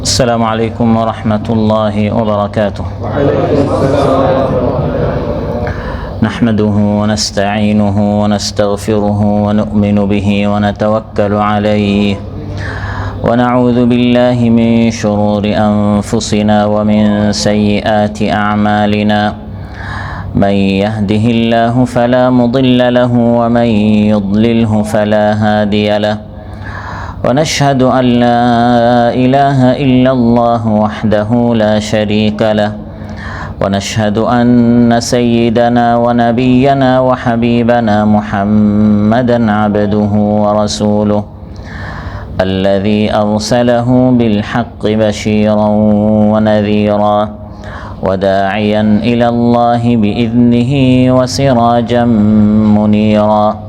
السلام عليكم ورحمة الله وبركاته. نحمده ونستعينه ونستغفره ونؤمن به ونتوكل عليه ونعوذ بالله من شرور أنفسنا ومن سيئات أعمالنا. من يهده الله فلا مضل له ومن يضلله فلا هادي له. ونشهد أن لا إله إلا الله وحده لا شريك له. ونشهد أن سيدنا ونبينا وحبيبنا محمدًا عبده ورسوله الذي أرسله بالحق بشيرًا ونذيرًا وداعيًا إلى الله بإذنه وسراجًا منيرًا.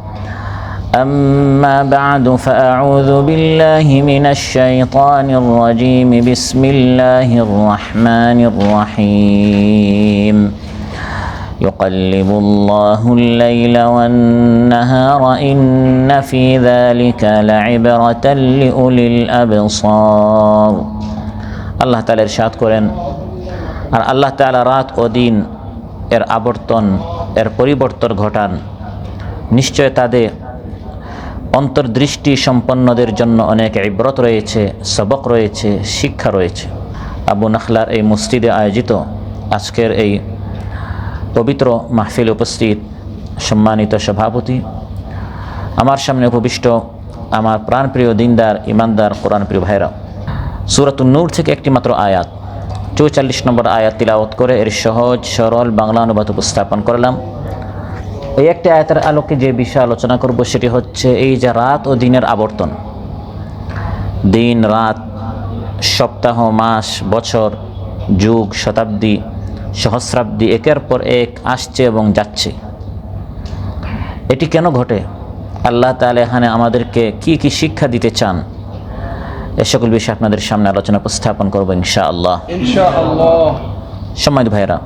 أما بعد فأعوذ بالله من الشيطان الرجيم. بسم الله الرحمن الرحيم. يقلب الله الليل والنهار إن في ذلك لعبرة لأولي الأبصار. আল্লাহ তাআলা ইরশাদ করেন, আর আল্লাহ তাআলা রাত ও দিন এর আবর্তন এর পরিবর্তন ঘটান। নিশ্চয় তাদের অন্তর্দৃষ্টি সম্পন্নদের জন্য অনেক ইবরত রয়েছে, সবক রয়েছে, শিক্ষা রয়েছে। আবু নাখলার এই মসজিদে আয়োজিত আজকের এই পবিত্র মাহফিল উপস্থিত সম্মানিত সভাপতি, আমার সামনে উপবিষ্ট আমার প্রাণপ্রিয় দিনদার ইমানদার কোরআনপ্রিয় ভাইরা, সূরাতুন নূর থেকে একটি মাত্র আয়াত 44 নম্বর আয়াত তিলাওয়াত করে এর সহজ সরল বাংলা অনুবাদ উপস্থাপন করলাম। এই একটি আয়াতের আলোকে যে বিষয় আলোচনা করব সেটি হচ্ছে এই যে রাত ও দিনের আবর্তন, দিন রাত, সপ্তাহ, মাস, বছর, যুগ, শতাব্দী, সহস্রাব্দী একের পর এক আসছে এবং যাচ্ছে। এটি কেন ঘটে? আল্লাহ তাআলা এখানে আমাদেরকে কি কি শিক্ষা দিতে চান, এ সকল বিষয়ে আপনাদের সামনে আলোচনা উপস্থাপন করব ইনশাআল্লাহ। সম্মানিত ভাইরা,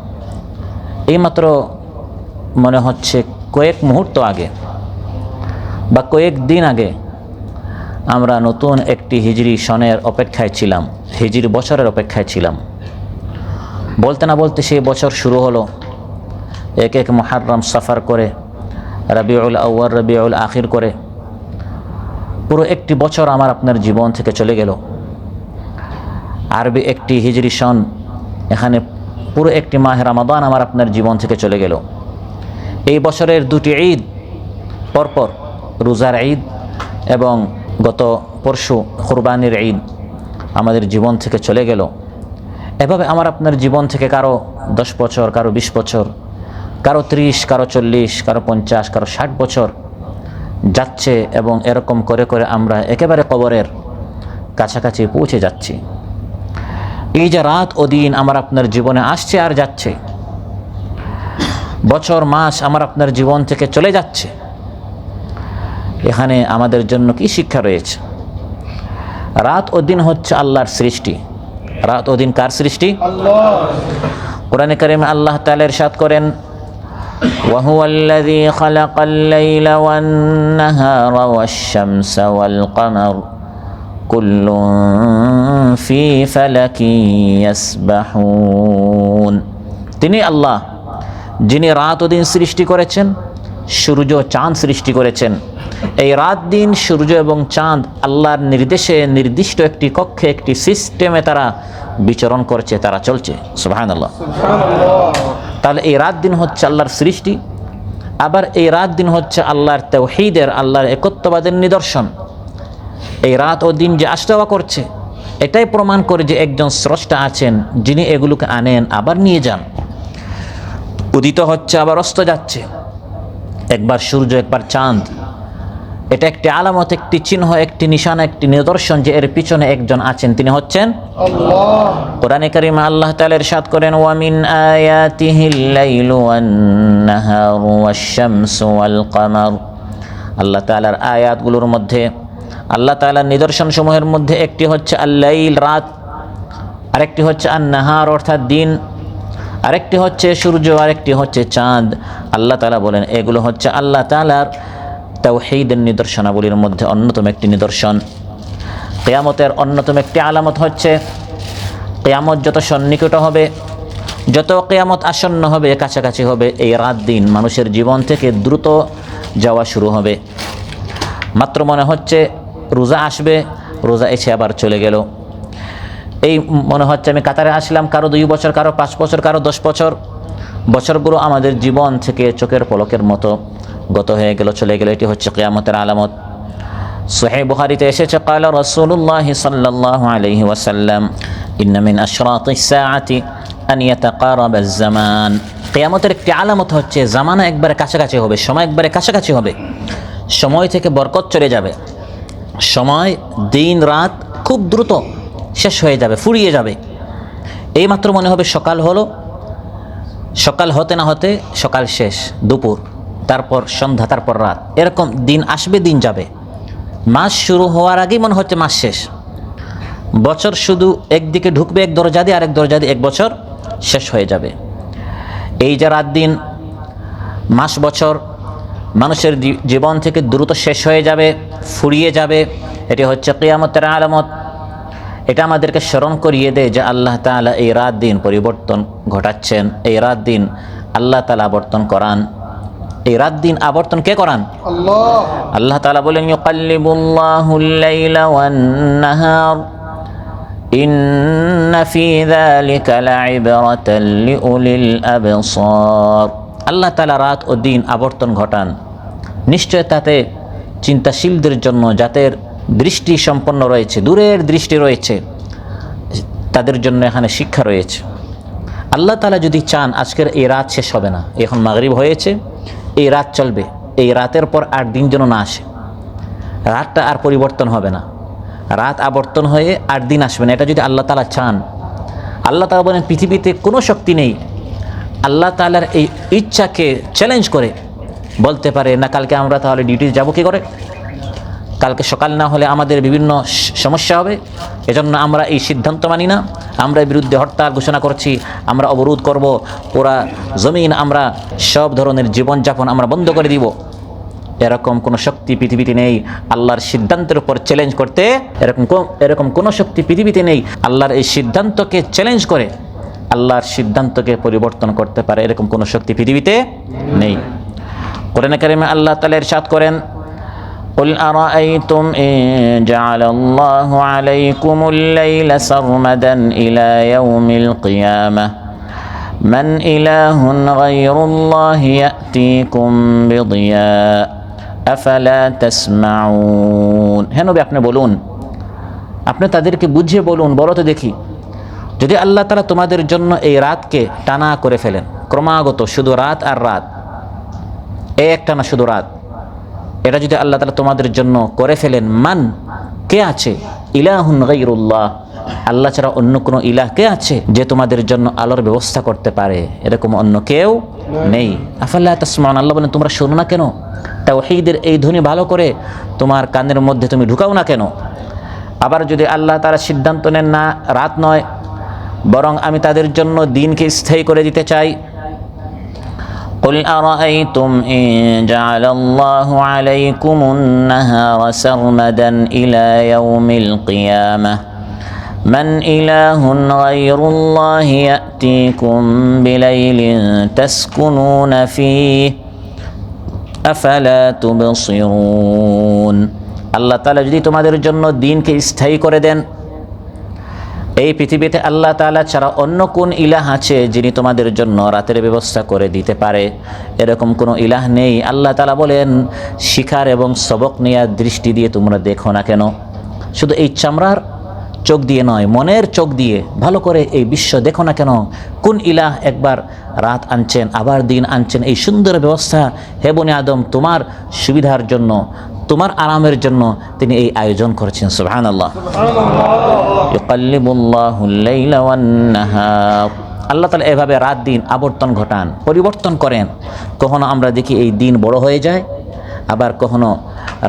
এইমাত্র মনে হচ্ছে কয়েক মুহূর্ত আগে বা কয়েক দিন আগে আমরা নতুন একটি হিজরি সনের অপেক্ষায় ছিলাম, হিজরি বছরের অপেক্ষায় ছিলাম। বলতে না বলতে সেই বছর শুরু হলো। এক এক মুহররম, সফর করে, রবিউল আউয়াল, রবিউল আখির করে পুরো একটি বছর আমার আপনার জীবন থেকে চলে গেল। আরবি একটি হিজরি সন, এখানে পুরো একটি মাহে রমাদান আমার আপনার জীবন থেকে চলে গেল। এই বছরের দুটি ঈদ পরপর, রোজার ঈদ এবং গত পরশু কুরবানির ঈদ আমাদের জীবন থেকে চলে গেল। এভাবে আমার আপনার জীবন থেকে কারো 10 বছর, কারো 20 বছর, কারো 30, কারো 40, কারো 50, কারো 60 বছর যাচ্ছে এবং এরকম করে করে আমরা একেবারে কবরের কাছাকাছি পৌঁছে যাচ্ছি। এই যে রাত ও দিন আমার আপনার জীবনে আসছে আর যাচ্ছে, বছর মাস আমার আপনার জীবন থেকে চলে যাচ্ছে, এখানে আমাদের জন্য কি শিক্ষা রয়েছে? রাত ও দিন হচ্ছে আল্লাহর সৃষ্টি। রাত ও দিন কার সৃষ্টি? আল্লাহ। কোরআনে কারিমে আল্লাহ তাআলা ইরশাদ করেন, وهو الذي خلق الليل والنهار والشمس والقمر كل في فلك يسبحون। তিনি আল্লাহ যিনি রাত ও দিন সৃষ্টি করেছেন, সূর্য চাঁদ সৃষ্টি করেছেন। এই রাত দিন, সূর্য এবং চাঁদ আল্লাহর নির্দেশে নির্দিষ্ট একটি কক্ষে, একটি সিস্টেমে তারা বিচরণ করছে, তারা চলছে। সুবহানাল্লাহ। তাহলে এই রাত দিন হচ্ছে আল্লাহর সৃষ্টি, আবার এই রাত দিন হচ্ছে আল্লাহর তাওহীদের, আল্লাহর একত্ববাদের নিদর্শন। এই রাত ও দিন যে আসা যাওয়া করছে, এটাই প্রমাণ করে যে একজন স্রষ্টা আছেন যিনি এগুলোকে আনেন আবার নিয়ে যান। উদিত হচ্ছে আবার অস্ত যাচ্ছে, একবার সূর্য একবার চাঁদ। এটা একটি আলামত, একটি চিহ্ন, একটি নিশানা, একটি নিদর্শন যে এর পিছনে একজন আছেন, তিনি হচ্ছেন আল্লাহ। কোরআনে কারিমে আল্লাহ তাআলা ইরশাদ করেন, ওয়া মিন আয়াতিহিল লাইলু ওয়ান নাহারু ওয়াশ-শামসু ওয়াল কামার। আল্লাহ তাআলার আয়াতগুলোর মধ্যে, আল্লাহ তাআলার নিদর্শন সমূহের মধ্যে একটি হচ্ছে আল-লাইল, রাত, আরেকটি হচ্ছে আন-নাহার অর্থাৎ দিন, আরেকটি হচ্ছে সূর্য, আরেকটি হচ্ছে চাঁদ। আল্লাহ তাআলা বলেন এগুলো হচ্ছে আল্লাহ তাআলার তাওহীদের নিদর্শনাবলীর মধ্যে অন্যতম একটি নিদর্শন। কিয়ামতের অন্যতম একটি আলামত হচ্ছে কিয়ামত যত সন্নিকট হবে, যত কিয়ামত আসন্ন হবে, কাছাকাছি হবে, এই রাত দিন মানুষের জীবন থেকে দ্রুত যাওয়া শুরু হবে। মাত্র মনে হচ্ছে রোজা আসবে, রোজা এসে আবার চলে গেল। এই মনে হচ্ছে আমি কাতারে আসলাম, কারো 2 বছর, কারো 5 বছর, কারো 10 বছর। বছরগুলো আমাদের জীবন থেকে চোখের পলকের মতো গত হয়ে গেল, চলে গেল। এটি হচ্ছে কিয়ামতের আলামত। সহিহ বুখারীতে এসেছে, قال رسول الله صلى الله عليه وسلم إن من أشراط الساعة أن يتقارب الزمان। কিয়ামতের একটি আলামত হচ্ছে জামানা একবারে কাছাকাছি হবে, সময় একবারে কাছাকাছি হবে, সময় থেকে বরকত চলে যাবে, সময় দিন রাত খুব দ্রুত শেষ হয়ে যাবে, ফুরিয়ে যাবে। এইমাত্র মনে হবে সকাল হলো, সকাল হতে না হতে সকাল শেষ, দুপুর, তারপর সন্ধ্যা, তারপর রাত। এরকম দিন আসবে, দিন যাবে। মাস শুরু হওয়ার আগেই মনে হচ্ছে মাস শেষ। বছর শুধু একদিকে ঢুকবে এক দরজা দিয়ে, আরেক দরজা দিয়ে 1 বছর শেষ হয়ে যাবে। এই যে রাত দিন, মাস বছর মানুষের জীবন থেকে দ্রুত শেষ হয়ে যাবে, ফুরিয়ে যাবে, এটি হচ্ছে কিয়ামতের আলামত। এটা আমাদেরকে স্মরণ করিয়ে দেয় যে আল্লাহ তাআলা এই রাত দিন পরিবর্তন ঘটাচ্ছেন, এই রাত দিন আল্লাহ তাআলা আবর্তন করান। এই রাত দিন আবর্তন কে করান? আল্লাহ। আল্লাহ তাআলা বলেন, ইউকাল্লিবুল্লাহুল লাইলা ওয়ান নাহার ইন্না ফি যালিকা লাইবরাতাল লিউলিল আবসার। আল্লাহ তাআলা রাত ও দিন আবর্তন ঘটান, নিশ্চয় তাতে চিন্তাশীলদের জন্য, যাদের দৃষ্টি সম্পন্ন রয়েছে, দূরের দৃষ্টি রয়েছে, তাদের জন্য এখানে শিক্ষা রয়েছে। আল্লাহ তাআলা যদি চান আজকের এই রাত শেষ হবে না, এখন মাগরিব হয়েছে, এই রাত চলবে, এই রাতের পর আর দিন যেন না আসে, রাতটা আর পরিবর্তন হবে না, রাত আবর্তন হয়ে আর দিন আসবে না। এটা যদি আল্লাহ তাআলা চান, আল্লাহ তাআলা বলেন পৃথিবীতে কোনো শক্তি নেই আল্লাহ তাআলার এই ইচ্ছাকে চ্যালেঞ্জ করে বলতে পারে না কালকে আমরা তাহলে ডিউটি যাব কি করে, কালকে সকাল না হলে আমাদের বিভিন্ন সমস্যা হবে, এজন্য আমরা এই সিদ্ধান্ত মানি না, আমরা বিরুদ্ধে হরতাল ঘোষণা করছি, আমরা অবরোধ করব, পুরা জমিন আমরা সব ধরনের জীবনযাপন আমরা বন্ধ করে দিব। এরকম কোনো শক্তি পৃথিবীতে নেই আল্লাহর সিদ্ধান্তের উপর চ্যালেঞ্জ করতে। এরকম কোনো শক্তি পৃথিবীতে নেই আল্লাহর এই সিদ্ধান্তকে চ্যালেঞ্জ করে আল্লাহর সিদ্ধান্তকে পরিবর্তন করতে পারে, এরকম কোনো শক্তি পৃথিবীতে নেই। কোরআনে কারিমে আল্লাহ তাআলা ইরশাদ করেন, قل أرأيتم إن جعل الله عليكم الليل سرمدا إلى يوم القيامة من إله غير الله يأتيكم بضياء أفلا تسمعون। হে নবী, আপনি বলুন, আপনি তাদেরকে বুঝিয়ে বলুন, বলো তো দেখি, যদি আল্লাহ তাআলা তোমাদের জন্য এই রাতকে টানা করে ফেলেন, ক্রমাগত শুধু রাত আর রাত, একটা না শুধু রাত, এটা যদি আল্লাহ তাআলা তোমাদের জন্য করে ফেলেন, মান কে আছে, ইলাহুন গায়রুল্লাহ, আল্লাহ ছাড়া অন্য কোনো ইলাহ কে আছে যে তোমাদের জন্য আলোর ব্যবস্থা করতে পারে? এরকম অন্য কেউ নেই। আফালা তাসমাউন, আল্লাহ বলেন তোমরা শোনো না কেন? তাওহীদের এই ধ্বনি ভালো করে তোমার কানের মধ্যে তুমি ঢুকাও না কেন? আবার যদি আল্লাহ তাআলা সিদ্ধান্ত নেন না রাত নয়, বরং আমি তাদের জন্য দিনকে স্থায়ী করে দিতে চাই, قل أرأيتم إن جعل الله عليكم النهار سرمدا إلى يوم القيامة من إله غير الله يأتيكم بليل تسكنون فيه أفلا تبصرون। আল্লাহ তাআলা যদি তোমাদের জন্য দিনকে স্থায়ী করে দেন, এই পৃথিবীতে আল্লাহ তাআলা ছাড়া অন্য কোন ইলাহ আছে যিনি তোমাদের জন্য রাতের ব্যবস্থা করে দিতে পারে? এরকম কোনো ইলাহ নেই। আল্লাহ তাআলা বলেন শিখার এবং সবক নেয়ার দৃষ্টি দিয়ে তোমরা দেখো না কেন? শুধু এই চামড়ার চোখ দিয়ে নয়, মনের চোখ দিয়ে ভালো করে এই বিশ্ব দেখো না কেন? কোন ইলাহ একবার রাত আনছেন, আবার দিন আনছেন, এই সুন্দর ব্যবস্থা হে বনি আদম তোমার সুবিধার জন্য, তোমার আরামের জন্য তিনি এই আয়োজন করেছেন। সুবহানাল্লাহ। ইউকাল্লিবুল্লাহুল লাইলা ওয়ান নাহার, আল্লাহ তাআলা এভাবে রাত দিন আবর্তন ঘটান, পরিবর্তন করেন। কখনো আমরা দেখি এই দিন বড় হয়ে যায়, আবার কখনো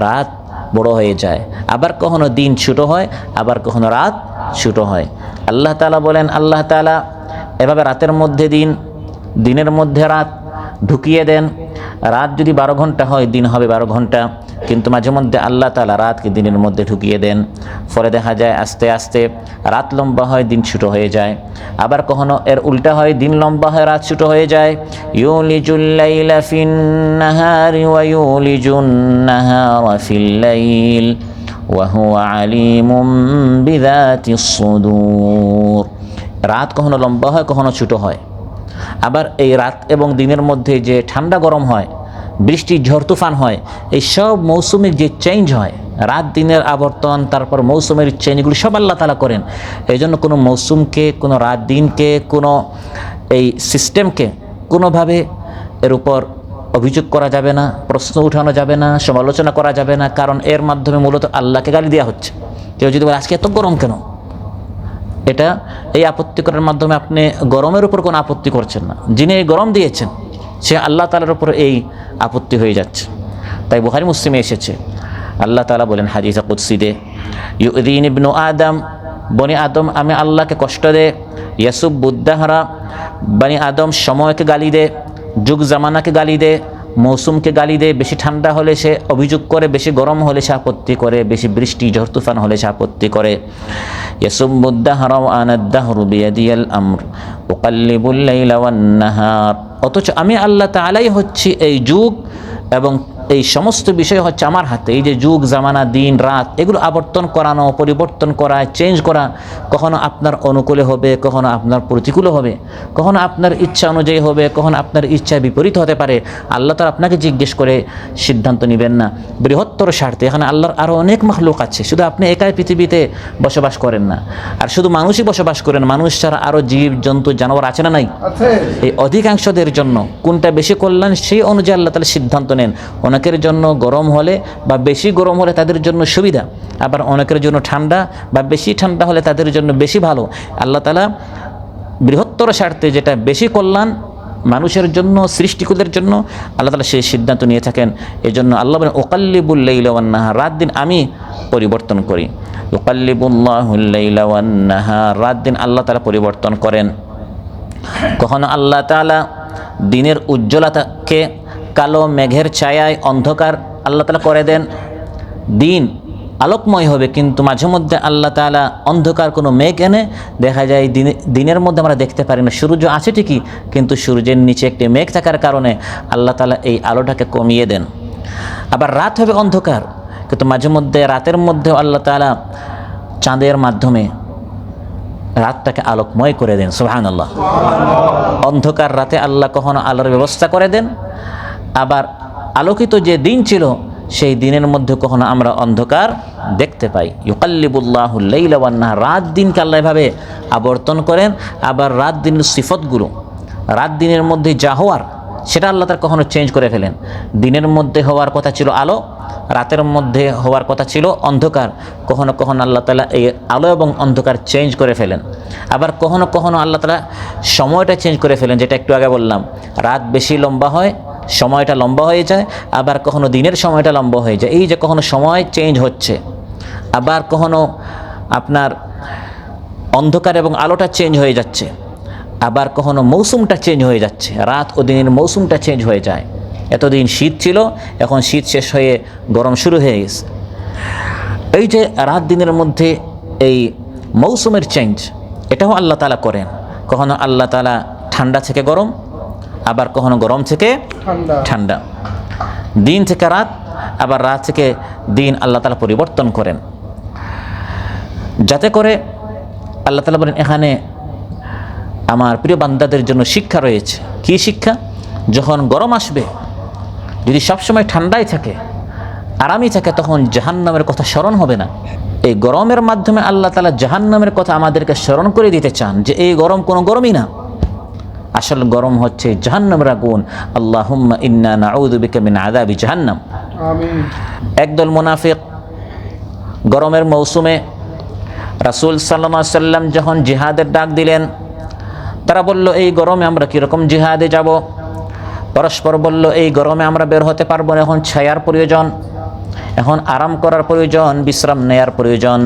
রাত বড় হয়ে যায়, আবার কখনো দিন ছোট হয়, আবার কখনো রাত ছোট হয়। আল্লাহ তাআলা বলেন, আল্লাহ তাআলা এভাবে রাতের মধ্যে দিন, দিনের মধ্যে রাত ঢুকিয়ে দেন। রাত যদি 12 ঘন্টা হয়, দিন হবে 12 ঘন্টা। কিন্তু মাঝে মধ্যে আল্লাহ তাআলা রাতকে দিনের মধ্যে ঢুকিয়ে দেন, ফলে দেখা যায় আস্তে আস্তে রাত লম্বা হয়, দিন ছোট হয়ে যায়। আবার কখনো এর উল্টা হয়, দিন লম্বা হয়, রাত ছোট হয়ে যায়। ইউলিজুল লাইলা ফিন নাহারি ওয়া ইউলিজুন নাহারা ফিল লাইল ওয়া হুয়া আলিমুম বিযাতিস সুদূর। রাত কখনো লম্বা হয়, কখনো ছোট হয়। আবার এই রাত এবং দিনের মধ্যে যে ঠান্ডা গরম হয়, বৃষ্টি ঝড় তুফান হয়, এই সব মৌসুমের যে চেঞ্জ হয়, রাত দিনের আবর্তন, তারপর মৌসুমের চেঞ্জগুলি সব আল্লাহ তাআলা করেন। এই জন্য কোনো মৌসুমকে, কোনো রাত দিনকে, কোনো এই সিস্টেমকে কোনোভাবে এর উপর অভিযোগ করা যাবে না, প্রশ্ন উঠানো যাবে না, সমালোচনা করা যাবে না, কারণ এর মাধ্যমে মূলত আল্লাহকে গালি দেওয়া হচ্ছে। কেউ যদি বলে আজকে এত গরম কেন, এটা এই আপত্তি করার মাধ্যমে আপনি গরমের উপর কোনো আপত্তি করছেন না। যিনি এই গরম দিয়েছেন সে আল্লাহ তাআলার উপর এই আপত্তি হয়ে যাচ্ছে। তাই বুখারী মুসলিমে এসেছে, আল্লাহ তাআলা বলেন হাদিসে কুদসিতে, ইউযিন ইবনু আদম, বনি আদম আমি আল্লাহকে কষ্ট দে, ইয়াসুবুদ্দাহরা, বনি আদম সময়কে গালি দে, যুগ জামানাকে গালি দে, মৌসুমকে গালি দে। বেশি ঠান্ডা হলে সে অভিযোগ করে, বেশি গরম হলে সে আপত্তি করে, বেশি বৃষ্টি ঝড় তুফান হলে সে আপত্তি করে। ইয়াসুবুদ্দাহরা ওয়া আনাদ-দাহরু বিয়াদিয়াল আমর উকাল্লিবুল লাইলা ওয়ান নাহার। অথচ আমি আল্লাহ তাআলাই হচ্ছি এই যুগ এবং এই সমস্ত বিষয় হচ্ছে আমার হাতে। এই যে যুগ জামানা, দিন রাত, এগুলো আবর্তন করানো, পরিবর্তন করা, চেঞ্জ করা, কখনো আপনার অনুকূলে হবে, কখনো আপনার প্রতিকূলে হবে, কখনো আপনার ইচ্ছা অনুযায়ী হবে, কখনো আপনার ইচ্ছা বিপরীত হতে পারে। আল্লাহ তাআলা আপনাকে জিজ্ঞেস করে সিদ্ধান্ত নেবেন না, বৃহত্তর স্বার্থে। এখানে আল্লাহর আরও অনেক মাখলুক আছে, শুধু আপনি একাই পৃথিবীতে বসবাস করেন না, আর শুধু মানুষই বসবাস করেন। মানুষ ছাড়া আরও জীব জন্তু জানোয়ার আছে না নাই? এই অধিকাংশদের জন্য কোনটা বেশি কল্যাণ সেই অনুযায়ী আল্লাহ তাআলা সিদ্ধান্ত নেন। অনেকের জন্য গরম হলে বা বেশি গরম হলে তাদের জন্য সুবিধা, আবার অনেকের জন্য ঠান্ডা বা বেশি ঠান্ডা হলে তাদের জন্য বেশি ভালো। আল্লাহ তাআলা বৃহত্তর স্বার্থে যেটা বেশি কল্যাণ মানুষের জন্য, সৃষ্টিকুলের জন্য, আল্লাহ তাআলা সেই সিদ্ধান্ত নিয়ে থাকেন। এই জন্য আল্লাহ বলেন উকাল্লিবুল লাইলা ওয়ান নাহার, রাত দিন আমি পরিবর্তন করি। উকাল্লিবুল্লাহুল লাইলা ওয়ান নাহার, রাত দিন আল্লাহ তাআলা পরিবর্তন করেন। কখনো আল্লাহ তাআলা দিনের উজ্জ্বলতাকে কালো মেঘের ছায়ায় অন্ধকার আল্লাহ তাআলা করে দেন, দিন আলোকময় হবে। কিন্তু মাঝে মধ্যে আল্লাহ তাআলা অন্ধকার কোনো মেঘ এনে দেখা যায় দিনের মধ্যে আমরা দেখতে পারি না, সূর্য আছে ঠিকই, কিন্তু সূর্যের নিচে একটি মেঘ থাকার কারণে আল্লাহ তাআলা এই আলোটাকে কমিয়ে দেন। আবার রাত হবে অন্ধকার, কিন্তু মাঝে মধ্যে রাতের মধ্যেও আল্লাহ তাআলা চাঁদের মাধ্যমে রাতটাকে আলোকময় করে দেন। সুবহানাল্লাহ। অন্ধকার রাতে আল্লাহ কখনো আলোর ব্যবস্থা করে দেন, আবার আলোকিত যে দিন ছিল সেই দিনের মধ্যে কখনো আমরা অন্ধকার দেখতে পাই। ইউকাল্লিবুল্লাহুল লাইলা ওয়ান নাহার, রাত দিনকে আল্লাহ এভাবে আবর্তন করেন। আবার রাত দিনের সিফতগুলো, রাত দিনের মধ্যে যা হওয়ার সেটা আল্লাহ তাআলা কখনো চেঞ্জ করে ফেলেন। দিনের মধ্যে হওয়ার কথা ছিল আলো, রাতের মধ্যে হওয়ার কথা ছিল অন্ধকার। কখনো কখনো আল্লাহ তাআলা এই আলো এবং অন্ধকার চেঞ্জ করে ফেলেন। আবার কখনো কখনো আল্লাহ তাআলা সময়টা চেঞ্জ করে ফেলেন, যেটা একটু আগে বললাম, রাত বেশি লম্বা হয়, সময়টা লম্বা হয়ে যায়। আবার কখনো দিনের সময়টা লম্বা হয়ে যায়। এই যে কখনো সময় চেঞ্জ হচ্ছে, আবার কখনো আপনার অন্ধকার এবং আলোটা চেঞ্জ হয়ে যাচ্ছে, আবার কখনো মৌসুমটা চেঞ্জ হয়ে যাচ্ছে, রাত ও দিনের মৌসুমটা চেঞ্জ হয়ে যায়। এতদিন শীত ছিল, এখন শীত শেষ হয়ে গরম শুরু হয়ে গেছে। এই যে রাত দিনের মধ্যে এই মৌসুমের চেঞ্জ, এটাও আল্লাহ তাআলা করেন। কখনো আল্লাহ তাআলা ঠান্ডা থেকে গরম, আবার কখনো গরম থেকে ঠান্ডা, দিন থেকে রাত, আবার রাত থেকে দিন আল্লাহ তাআলা পরিবর্তন করেন, যাতে করে আল্লাহ তাআলা বলেন এখানে আমার প্রিয় বান্দাদের জন্য শিক্ষা রয়েছে। কি শিক্ষা? যখন গরম আসবে, যদি সবসময় ঠান্ডাই থাকে, আরামই থাকে, তখন জাহান্নামের কথা স্মরণ হবে না। এই গরমের মাধ্যমে আল্লাহ তাআলা জাহান্নামের কথা আমাদেরকে স্মরণ করে দিতে চান যে এই গরম কোনো গরমই না, আসল গরম হচ্ছে জাহান্নামের আগুন। আল্লাহুম্মা ইন্না নাউযু বিকা মিন আযাবি জাহান্নাম। আমিন। একদল মুনাফিক গরমের মৌসুমে রাসূল সাল্লাল্লাহু আলাইহি সাল্লাম যখন জিহাদের ডাক দিলেন, তারা বলল এই গরমে আমরা কীরকম জিহাদে যাব? পরস্পর বলল এই গরমে আমরা বের হতে পারবো না, এখন ছায়ার প্রয়োজন। এখন আরাম করার প্রয়োজন, বিশ্রাম নেয়ার প্রয়োজন।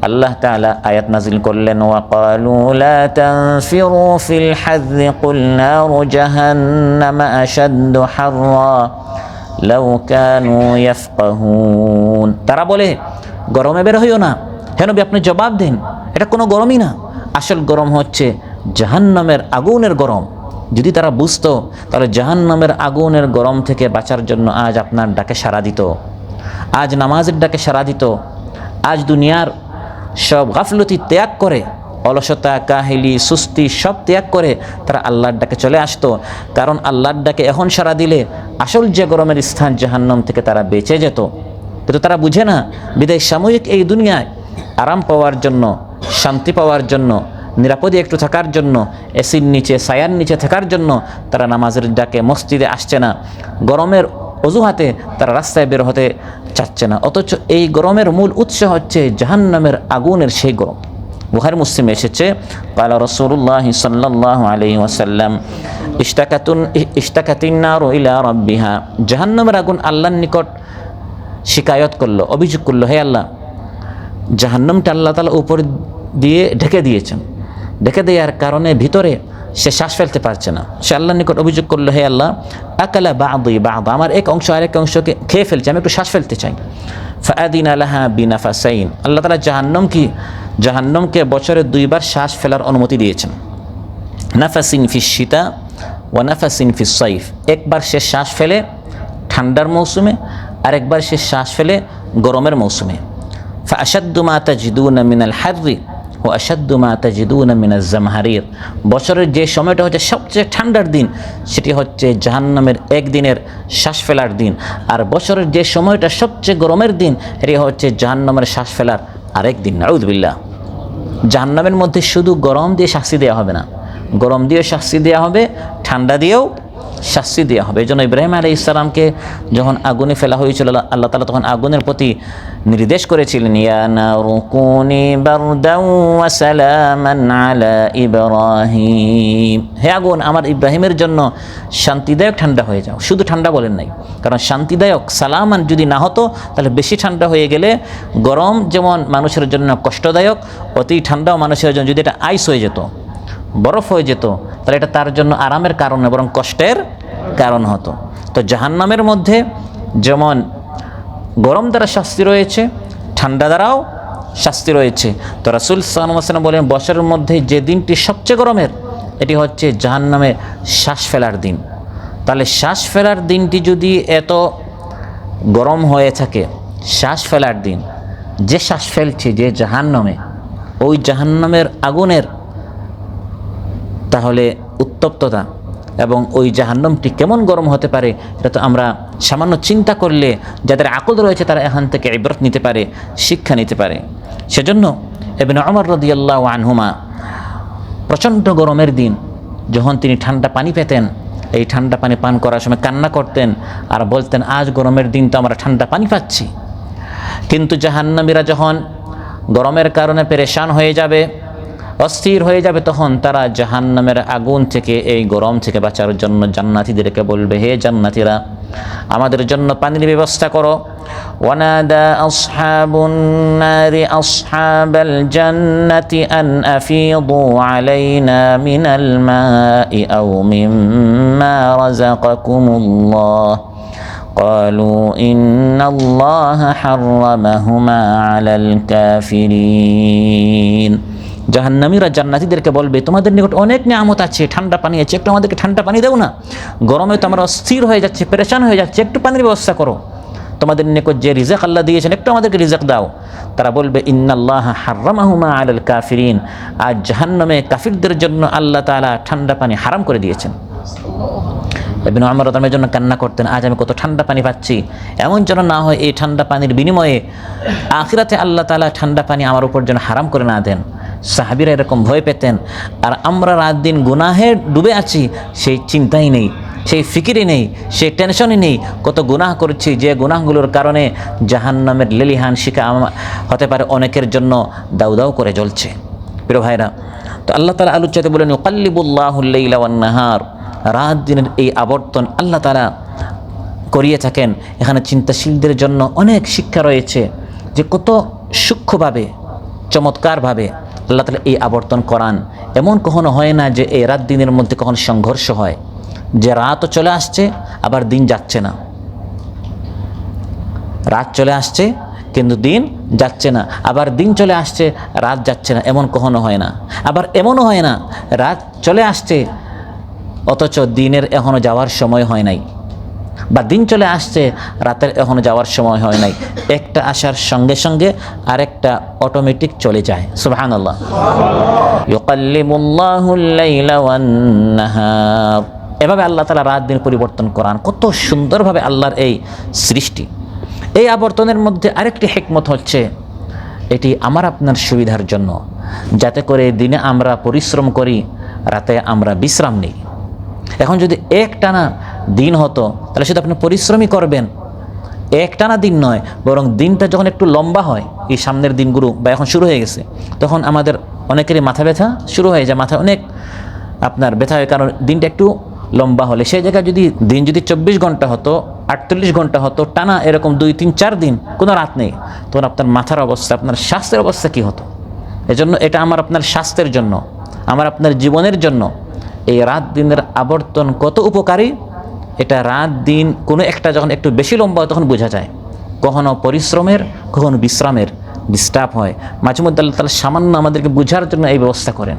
আল্লাহ তাআলা আয়াত নাজিল করলেন, ওয়াকালু লা তানফিরু ফিল হাযরি কুল নারু জাহান্নামা আশাদ্দু হাররা লাউ কানু ইয়াফকাহুন। তারা বলে গরমে বের হইও না। হে নবী আপনি জবাব দেন, এটা কোনো গরমই না, আসল গরম হচ্ছে জাহান্নামের আগুনের গরম। যদি তারা বুঝতো তাহলে জাহান্নামের আগুনের গরম থেকে বাঁচার জন্য আজ আপনার ডাকে সাড়া দিত, আজ নামাজের ডাকে সাড়া দিত, আজ দুনিয়ার সব গাফলতি ত্যাগ করে, অলসতা, কাহিলি, সুস্তি সব ত্যাগ করে তারা আল্লাহর ডাকে চলে আসতো। কারণ আল্লাহর ডাকে এখন সাড়া দিলে আসল যে গরমের স্থান জাহান্নাম থেকে তারা বেঁচে যেত। কিন্তু তারা বুঝে না, বিদায় সাময়িক এই দুনিয়ায় আরাম পাওয়ার জন্য, শান্তি পাওয়ার জন্য, নিরাপদে একটু থাকার জন্য, এসির নিচে, ছায়ার নিচে থাকার জন্য তারা নামাজের ডাকে মসজিদে আসছে না। গরমের অজুহাতে তারা রাস্তায় বের হতে চাচ্ছে না। অথচ এই গরমের মূল উৎস হচ্ছে জাহান্নামের আগুনের সেই গরম। বুখারী মুসলিমে এসেছে, ক্বালা রাসূলুল্লাহ সাল্লাল্লাহু আলাইহি ওয়াসাল্লাম ইশতাকাতিন নারু ইলা রাব্বিহা। জাহান্নামের আগুন আল্লাহর নিকট শিকায়ত করলো, অভিযোগ করলো, হে আল্লাহ, জাহান্নামটা আল্লাহ তাআলা উপর দিয়ে ঢেকে দিয়েছেন। ঢেকে দেওয়ার কারণে ভিতরে সে শ্বাস ফেলতে পারছে না। সে আল্লাহর নিকট অভিযোগ করলো, হে আল্লাহ, আকালা বা'দি বা'দ, আমার এক অংশ আরেক অংশকে খেয়ে ফেলছে, আমি একটু শ্বাস ফেলতে চাই। ফাআদিনা লাহা বিনাফাসাইন, আল্লাহ তাআলা জাহান্নামকে বছরে 2 বার শ্বাস ফেলার অনুমতি দিয়েছেন। নাফাসিন ফিস শীতা ওয়া নাফাসিন ফিস সাইফ, একবার সে শ্বাস ফেলে ঠান্ডার মৌসুমে, আরেকবার সে শ্বাস ফেলে গরমের মৌসুমে। ফাআশাদ্দু মা তাজিদুনা মিনাল হাররি ওয়া আশাদ্দু মা তাজিদুনা মিনাজ জামহারির, বছরের যে সময়টা হচ্ছে সবচেয়ে ঠান্ডার দিন সেটি হচ্ছে জাহান্নামের একদিনের শ্বাস ফেলার দিন, আর বছরের যে সময়টা সবচেয়ে গরমের দিন এটি হচ্ছে জাহান্নামের শ্বাস ফেলার আরেক দিন। নাউযুবিল্লাহ। জাহান্নামের মধ্যে শুধু গরম দিয়ে শাস্তি দেওয়া হবে না, গরম দিয়েও শাস্তি দেওয়া হবে, ঠান্ডা দিয়েও শাস্তি দেওয়া হবে। এই জন্য ইব্রাহিম আলাইহিস সালামকে যখন আগুনে ফেলা হয়েছিল, আল্লাহ তাআলা তখন আগুনের প্রতি নির্দেশ করেছিলেন, ইয়া নারু কুনি বারদান ওয়া সালামান আলা ইব্রাহিম, হে আগুন আমার ইব্রাহিমের জন্য শান্তিদায়ক ঠান্ডা হয়ে যাও। শুধু ঠান্ডা বলেন নাই, কারণ শান্তিদায়ক সালামান যদি না হতো তাহলে বেশি ঠান্ডা হয়ে গেলে গরম যেমন মানুষের জন্য কষ্টদায়ক, অতি ঠান্ডাও মানুষের জন্য, যদি এটা আইস হয়ে যেত, বরফ হয়ে যেত, তাহলে এটা তার জন্য আরামের কারণ নয় বরং কষ্টের কারণ হতো। তো জাহান্নামের মধ্যে যেমন গরম দ্বারা শাস্তি রয়েছে, ঠান্ডা দ্বারাও শাস্তি রয়েছে। তো রাসূল সাল্লাল্লাহু আলাইহি ওয়াসাল্লাম বলেন, বছরের মধ্যে যে দিনটি সবচেয়ে গরমের এটি হচ্ছে জাহান্নামে শ্বাস ফেলার দিন। তাহলে শ্বাস ফেলার দিনটি যদি এত গরম হয়ে থাকে, শ্বাস ফেলার দিন, যে শ্বাস ফেলছে যে জাহান্নামে, ওই জাহান্নামের আগুনের তাহলে উত্তপ্ততা এবং ওই জাহান্নামটি কেমন গরম হতে পারে এটা তো আমরা সামান্য চিন্তা করলে যাদের আকল রয়েছে তারা এখান থেকে ইবরত নিতে পারে, শিক্ষা নিতে পারে। সেজন্য ইবনে ওমর রাদিয়াল্লাহু আনহুমা প্রচণ্ড গরমের দিন যখন তিনি ঠান্ডা পানি পেতেন, এই ঠান্ডা পানি পান করার সময় কান্না করতেন আর বলতেন, আজ গরমের দিন তো আমরা ঠান্ডা পানি পাচ্ছি। কিন্তু জাহান্নামীরা যখন গরমের কারণে পেরেশান হয়ে যাবে, অস্থির হয়ে যাবে, তখন তারা জাহান্নামের আগুন থেকে, এই গরম থেকে বাঁচার জন্য জান্নাতীদেরকে বলবে, হে জান্নাতীরা আমাদের জন্য পানির ব্যবস্থা করো। ওয়ানাদা আসহাবুন নারি আসহাবাল জান্নাতি আন আফিদু আলাইনা মিনাল মাই আও মিম্মা রাযাকাকুমুল্লাহ قالوا إن الله حرمهما على الكافرين। জাহান্নামীরা জান্নাতীদেরকে বলবে, তোমাদের নিকট অনেক নিয়ামত আছে, ঠান্ডা পানি আছে, একটু আমাদেরকে ঠান্ডা পানি দাও না, গরমে তো আমরা অস্থির হয়ে যাচ্ছে, পেরেশান হয়ে যাচ্ছে, একটু পানির ব্যবস্থা করো। তোমাদের নিকট যে রিজক আল্লাহ দিয়েছেন একটু আমাদেরকে রিজক দাও। তারা বলবে, ইন্নাল্লাহা হাররামাহুমা আলাল কাফিরিন, আজ জাহান্নামে কাফিরদের জন্য আল্লাহ তাআলা ঠান্ডা পানি হারাম করে দিয়েছেন। ইবনে ওমর রাদিয়াল্লাহু আনহু জন্য কান্না করতেন, আজ আমি কত ঠান্ডা পানি পাচ্ছি, এমন যেন না হয় এই ঠান্ডা পানির বিনিময়ে আখিরাতে আল্লাহ তাআলা ঠান্ডা পানি আমার উপর যেন হারাম করে না দেন। সাহাবীরা এরকম ভয় পেতেন। আর আমরা রাত দিন গুনাহে ডুবে আছি, সেই চিন্তাই নেই, সেই ফিকিরই নেই, সেই টেনশনই নেই, কত গুনাহ করছি, যে গুনাহগুলোর কারণে জাহান্নামের লেলিহান শিখা হতে পারে অনেকের জন্য দাউ দাউ করে জ্বলছে। প্রিয় ভাইরা, তো আল্লাহ তাআলা আলোচ্যতে বলেন, ইউকাল্লিবুল্লাহুল লাইলা ওয়ান নাহার, রাত দিনের এই আবর্তন আল্লাহ তাআলা করিয়ে থাকেন, এখানে চিন্তাশীলদের জন্য অনেক শিক্ষা রয়েছে যে কত সূক্ষ্মভাবে চমৎকারভাবে আল্লাহ তাআলা এই আবর্তন করান। এমন কখনো হয় না যে এই রাত দিনের মধ্যে কখনো সংঘর্ষ হয়, যে রাতও চলে আসছে আবার দিন যাচ্ছে না, রাত চলে আসছে কিন্তু দিন যাচ্ছে না, আবার দিন চলে আসছে রাত যাচ্ছে না, এমন কখনো হয় না। আবার এমনও হয় না রাত চলে আসছে অথচ দিনের এখনো যাওয়ার সময় হয় নাই, বা দিন চলে আসছে রাতের এখনো যাওয়ার সময় হয় নাই, একটা আসার সঙ্গে সঙ্গে আরেকটা অটোমেটিক চলে যায়। সুবহানাল্লাহ। ইউকাল্লিমুল্লাহুল লাইলা ওয়ান নাহার, এভাবে আল্লাহ তাআলা রাত দিন পরিবর্তন করান। কত সুন্দরভাবে আল্লাহর এই সৃষ্টি। এই আবর্তনের মধ্যে আরেকটি হিকমত হচ্ছে, এটি আমার আপনার সুবিধার জন্য, যাতে করে দিনে আমরা পরিশ্রম করি, রাতে আমরা বিশ্রাম নিই। এখন যদি একটানা দিন হতো তাহলে শুধু আপনি পরিশ্রমই করবেন, একটানা দিন নয়, বরং দিনটা যখন একটু লম্বা হয়, এই সামনের দিনগুলো বা এখন শুরু হয়ে গেছে, তখন আমাদের অনেকেরই মাথা ব্যথা শুরু হয়ে যায়, মাথা অনেক আপনার ব্যথা হয়, কারণ দিনটা একটু লম্বা হলে। সেই জায়গায় যদি দিন যদি 24 ঘন্টা হতো, 48 ঘন্টা হতো টানা, এরকম 2, 3, 4 দিন কোনো রাত নেই, তখন আপনার মাথার অবস্থা, আপনার স্বাস্থ্যের অবস্থা কী হতো। এজন্য এটা আমার আপনার স্বাস্থ্যের জন্য, আমার আপনার জীবনের জন্য এই রাত দিনের আবর্তন কত উপকারী। এটা রাত দিন কোনো একটা যখন একটু বেশি লম্বা হয় তখন বোঝা যায়, কখনো পরিশ্রমের কখনো বিশ্রামের ডিস্টার্ব হয়। মাঝে মধ্যে আল্লাহ তাআলা সামান্য আমাদেরকে বোঝার জন্য এই ব্যবস্থা করেন।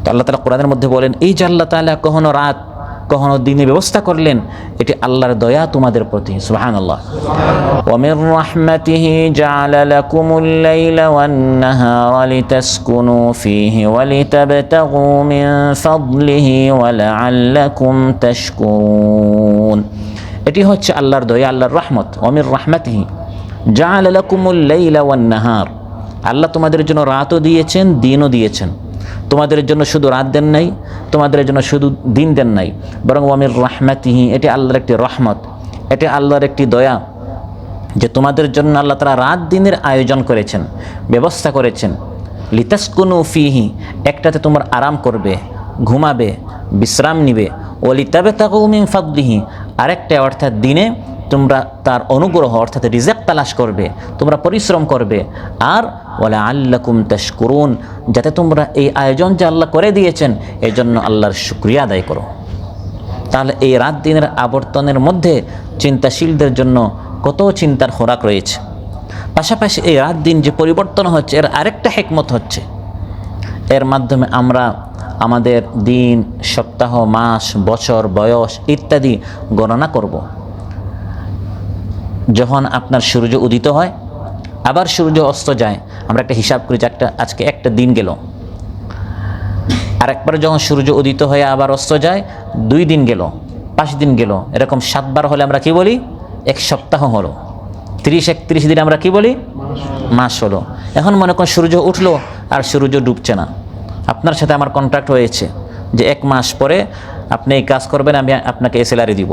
তো আল্লাহ তাআলা কোরআনের মধ্যে বলেন, এই যে আল্লাহ তাআলা কখনো রাত কখনো দিনে ব্যবস্থা করলেন, এটি আল্লাহর দয়া তোমাদের প্রতি। সুবহানাল্লাহ। ওয়া মির রাহমাতিহি জাআলা লাকুমুল লাইলা ওয়ান নাহারা লিতাসকুনু ফীহি ওয়া লিতাবতাগু মিন ফাদলিহি ওয়া লাআল্লাকুম তাশকুরুন। এটি হচ্ছে আল্লাহর দয়া, আল্লাহর রহমত। ওয়া মির রাহমাতিহি জাআলা লাকুমুল লাইলা ওয়ান নাহার, আল্লাহ তোমাদের জন্য রাতও দিয়েছেন দিনও দিয়েছেন। তোমাদের জন্য শুধু রাত দেন নাই, তোমাদের জন্য শুধু দিন দেন নাই, বরং ওয়ামির রাহমাতিহি, এটি আল্লাহর একটি রহমত, এটি আল্লাহর একটি দয়া, যে তোমাদের জন্য আল্লাহ তাআলা রাত দিনের আয়োজন করেছেন, ব্যবস্থা করেছেন। লিতাসকুনু ফীহি, একটাতে তোমরা আরাম করবে, ঘুমাবে, বিশ্রাম নিবে। ও লিতাবতাগু মিন ফাদলিহি, আরেকটা অর্থাৎ দিনে তোমরা তার অনুগ্রহ অর্থাৎ রিজক তালাশ করবে, তোমরা পরিশ্রম করবে। আর ওয়ালা আল্লাকুম তাশকুরুন, যাতে তোমরা এই আয়োজন যে আল্লাহ করে দিয়েছেন এই জন্য আল্লাহর শুকরিয়া আদায় করো। তাহলে এই রাত দিনের আবর্তনের মধ্যে চিন্তাশীলদের জন্য কত চিন্তার খোরাক রয়েছে। পাশাপাশি এই রাত দিন যে পরিবর্তন হচ্ছে, এর আরেকটা হিকমত হচ্ছে, এর মাধ্যমে আমরা আমাদের দিন, সপ্তাহ, মাস, বছর, বয়স ইত্যাদি গণনা করব। যখন আপনার সূর্য উদিত হয় আবার সূর্য অস্ত যায়, আমরা একটা হিসাব করি যে আজকে একটা দিন গেল। আরেকবার যখন সূর্য উদিত হয়ে আবার অস্ত যায় 2 দিন গেল, 5 দিন গেল, এরকম 7 বার হলে আমরা কি বলি? এক সপ্তাহ হলো। 30-31 দিন আমরা কি বলি? মাস হলো। এখন মনে করেন সূর্য উঠলো আর সূর্য ডুবছে না, আপনার সাথে আমার কন্ট্রাক্ট হয়েছে যে 1 মাস পরে আপনি এই কাজ করবেন, আমি আপনাকে এই স্যালারি দিব,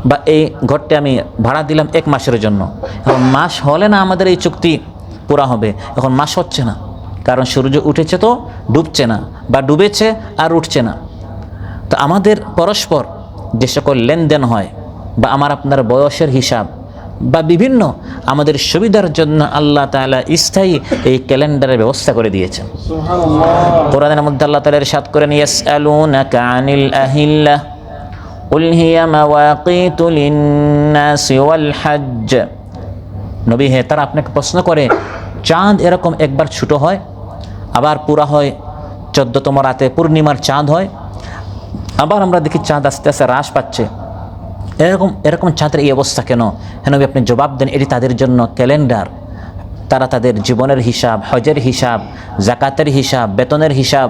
বা এই ঘরটা আমি ভাড়া দিলাম 1 মাসের জন্য। এখন মাস হলে না আমাদের এই চুক্তি পুরা হবে, এখন মাস হচ্ছে না, কারণ সূর্য উঠেছে তো ডুবছে না, বা ডুবেছে আর উঠছে না। তো আমাদের পরস্পর যে সকল লেনদেন হয়, বা আমার আপনার বয়সের হিসাব, বা বিভিন্ন আমাদের সুবিধার জন্য আল্লাহ তাআলা স্থায়ী এই ক্যালেন্ডারের ব্যবস্থা করে দিয়েছেন। কোরআনের মধ্যে আল্লাহ তাআলা ইরশাদ করেন, ইয়াসআলুনাকা আনিল আহিল্লাহ কুল হিয়া মাওয়াকিতু লিন-নাসি ওয়াল হজ্জ। নবী হে, তারা আপনাকে প্রশ্ন করে, চাঁদ এরকম একবার ছোট হয় আবার পুরা হয়, 14তম রাতে পূর্ণিমার চাঁদ হয়, আবার আমরা দেখি চাঁদ আস্তে আস্তে হ্রাস পাচ্ছে, এরকম চাঁদের এই অবস্থা কেন? হ্যাঁ নবী, আপনি জবাব দেন, এটি তাদের জন্য ক্যালেন্ডার। তারা তাদের জীবনের হিসাব, হজের হিসাব, জাকাতের হিসাব, বেতনের হিসাব,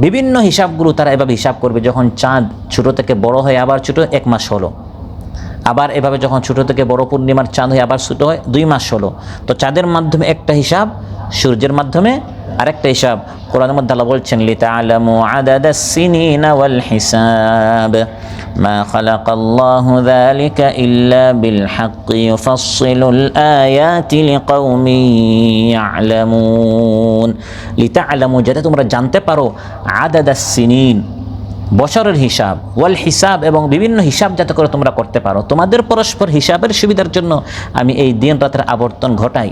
বিভিন্ন হিসাবগুলো তারা এভাবে হিসাব করবে। যখন চাঁদ ছোটো থেকে বড় হয় আবার ছোটো 1 মাস হলো, আবার এভাবে যখন ছোটো থেকে বড় পূর্ণিমার চাঁদ হয় আবার ছোটো হয় 2 মাস হলো। তো চাঁদের মাধ্যমে একটা হিসাব, সূর্যের মাধ্যমে আরেকটা হিসাব। কোরআনের মধ্যে আল্লাহ বলছেন, লিতাআলামু আদাদাস সিনিনা ওয়াল হিসাব মা খালাকাল্লাহু যালিকা ইল্লা বিল হাক্কি ইউফাসসিলুল আয়াতি লিকাউমিন ইয়ালামুন। লিতাআলামু, যাতে তোমরা জানতে পারো, আদাদাস সিনিন, বছরের হিসাব, ওয়াল হিসাব, এবং বিভিন্ন হিসাব যাতে করে তোমরা করতে পারো। তোমাদের পরস্পর হিসাবের সুবিধার জন্য আমি এই দিন রাতের আবর্তন ঘটাই।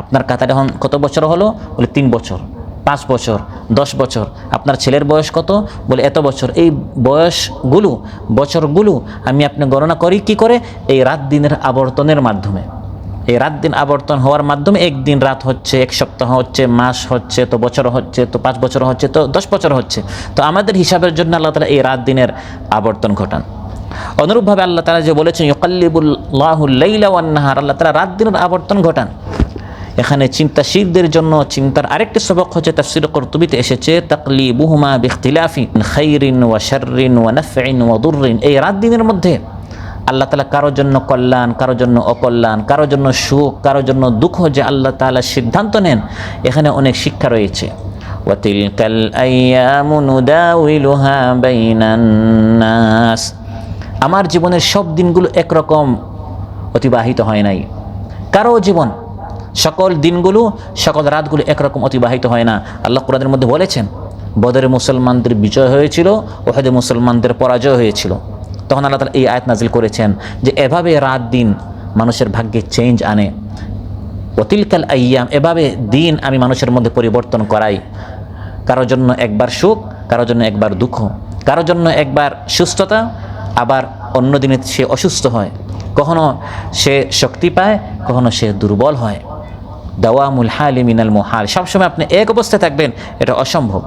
আপনার কাতারে এখন কত বছর হলো? বলে 3 বছর, 5 বছর, 10 বছর। আপনার ছেলের বয়স কত? বলে এত বছর। এই বছরগুলো আমি আপনি গণনা করি কি করে? এই রাত দিনের আবর্তনের মাধ্যমে। এই রাত দিন আবর্তন হওয়ার মাধ্যমে একদিন রাত হচ্ছে, 1 সপ্তাহ হচ্ছে, মাস হচ্ছে, তো বছর হচ্ছে, তো 5 বছর হচ্ছে, তো 10 বছর হচ্ছে। তো আমাদের হিসাবের জন্য আল্লাহ তাআলা এই রাত দিনের আবর্তন ঘটান। অনুরূপভাবে আল্লাহ তাআলা যে বলেছেন ইউকাল্লিবুল্লাহুল লাইলা ওয়ান নাহার, আল্লাহ তাআলা রাত দিনের আবর্তন ঘটান। এখানে চিন্তাশীলদের জন্য চিন্তার আরেকটি সবক হচ্ছে, তাফসীর কুরতুবীতে এসেছে তাকলিবুহুমা বিইখতিলাফি খাইরিন ওয়া শাররিন ওয়া নাফইন ওয়া দুররিন। এই রাত দিনের মধ্যে আল্লাহ তাআলা কারোর জন্য কল্যাণ, কারোর জন্য অকল্যাণ, কারোর জন্য সুখ, কারোর জন্য দুঃখ যে আল্লাহ তাআলা সিদ্ধান্ত নেন, এখানে অনেক শিক্ষা রয়েছে। ওয়া তিলকাল আইয়ামু নুদাউিলুহা বাইনান নাস। আমার জীবনের সব দিনগুলো একরকম অতিবাহিত হয় নাই। কারো জীবন সকল দিনগুলো, সকল রাতগুলো একরকম অতিবাহিত হয় না। আল্লাহ কোরআনের মধ্যে বলেছেন, বদরে মুসলমানদের বিজয় হয়েছিল, উহুদে মুসলমানদের পরাজয় হয়েছিল। তখন আল্লাহ তাআলা এই আয়াত নাজিল করেছেন যে এভাবে রাত দিন মানুষের ভাগ্যে চেঞ্জ আনে। ওয়াতিলকাল আইয়াম, এভাবে দিন আমি মানুষের মধ্যে পরিবর্তন করাই। কারোর জন্য একবার সুখ, কারোর জন্য একবার দুঃখ, কারোর জন্য একবার সুস্থতা, আবার অন্য দিনে সে অসুস্থ হয়। কখনো সে শক্তি পায়, কখনো সে দুর্বল হয়। দাওয়ামুল হালি মিনাল মুহাল। সবসময় আপনি এক অবস্থায় থাকবেন, এটা অসম্ভব।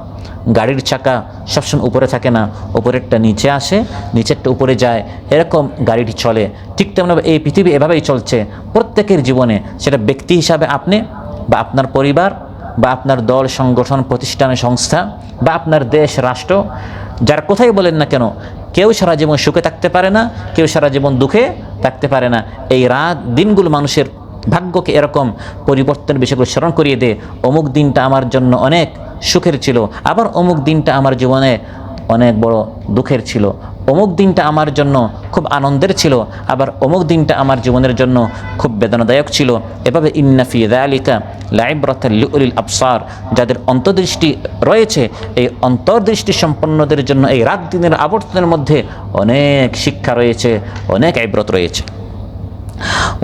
গাড়ির চাকা সবসময় উপরে থাকে না, উপরেরটা নিচে আসে, নিচেরটা উপরে যায়, এরকম গাড়িটি চলে। ঠিক তেমনভাবে এই পৃথিবী এভাবেই চলছে প্রত্যেকের জীবনে। সেটা ব্যক্তি হিসাবে আপনি, বা আপনার পরিবার, বা আপনার দল, সংগঠন, প্রতিষ্ঠান, সংস্থা, বা আপনার দেশ, রাষ্ট্র, যার কোথায় বলেন না কেন, কেউ সারা জীবন সুখে থাকতে পারে না, কেউ সারা জীবন দুঃখে থাকতে পারে না। এই রাত দিনগুলো মানুষের ভাগ্যকে এরকম পরিবর্তনের বিষয়গুলো স্মরণ করিয়ে দেয়। অমুক দিনটা আমার জন্য অনেক সুখের ছিল, আবার অমুক দিনটা আমার জীবনে অনেক বড় দুঃখের ছিল। অমুক দিনটা আমার জন্য খুব আনন্দের ছিল, আবার অমুক দিনটা আমার জীবনের জন্য খুব বেদনাদায়ক ছিল। এভাবে ইন্না ফি যালিকা লাইব্রাতাল লিউলিল আবসার, যাদের অন্তর্দৃষ্টি রয়েছে, এই অন্তর্দৃষ্টি সম্পন্নদের জন্য এই রাত দিনের আবর্তনের মধ্যে অনেক শিক্ষা রয়েছে, অনেক ইবরত রয়েছে।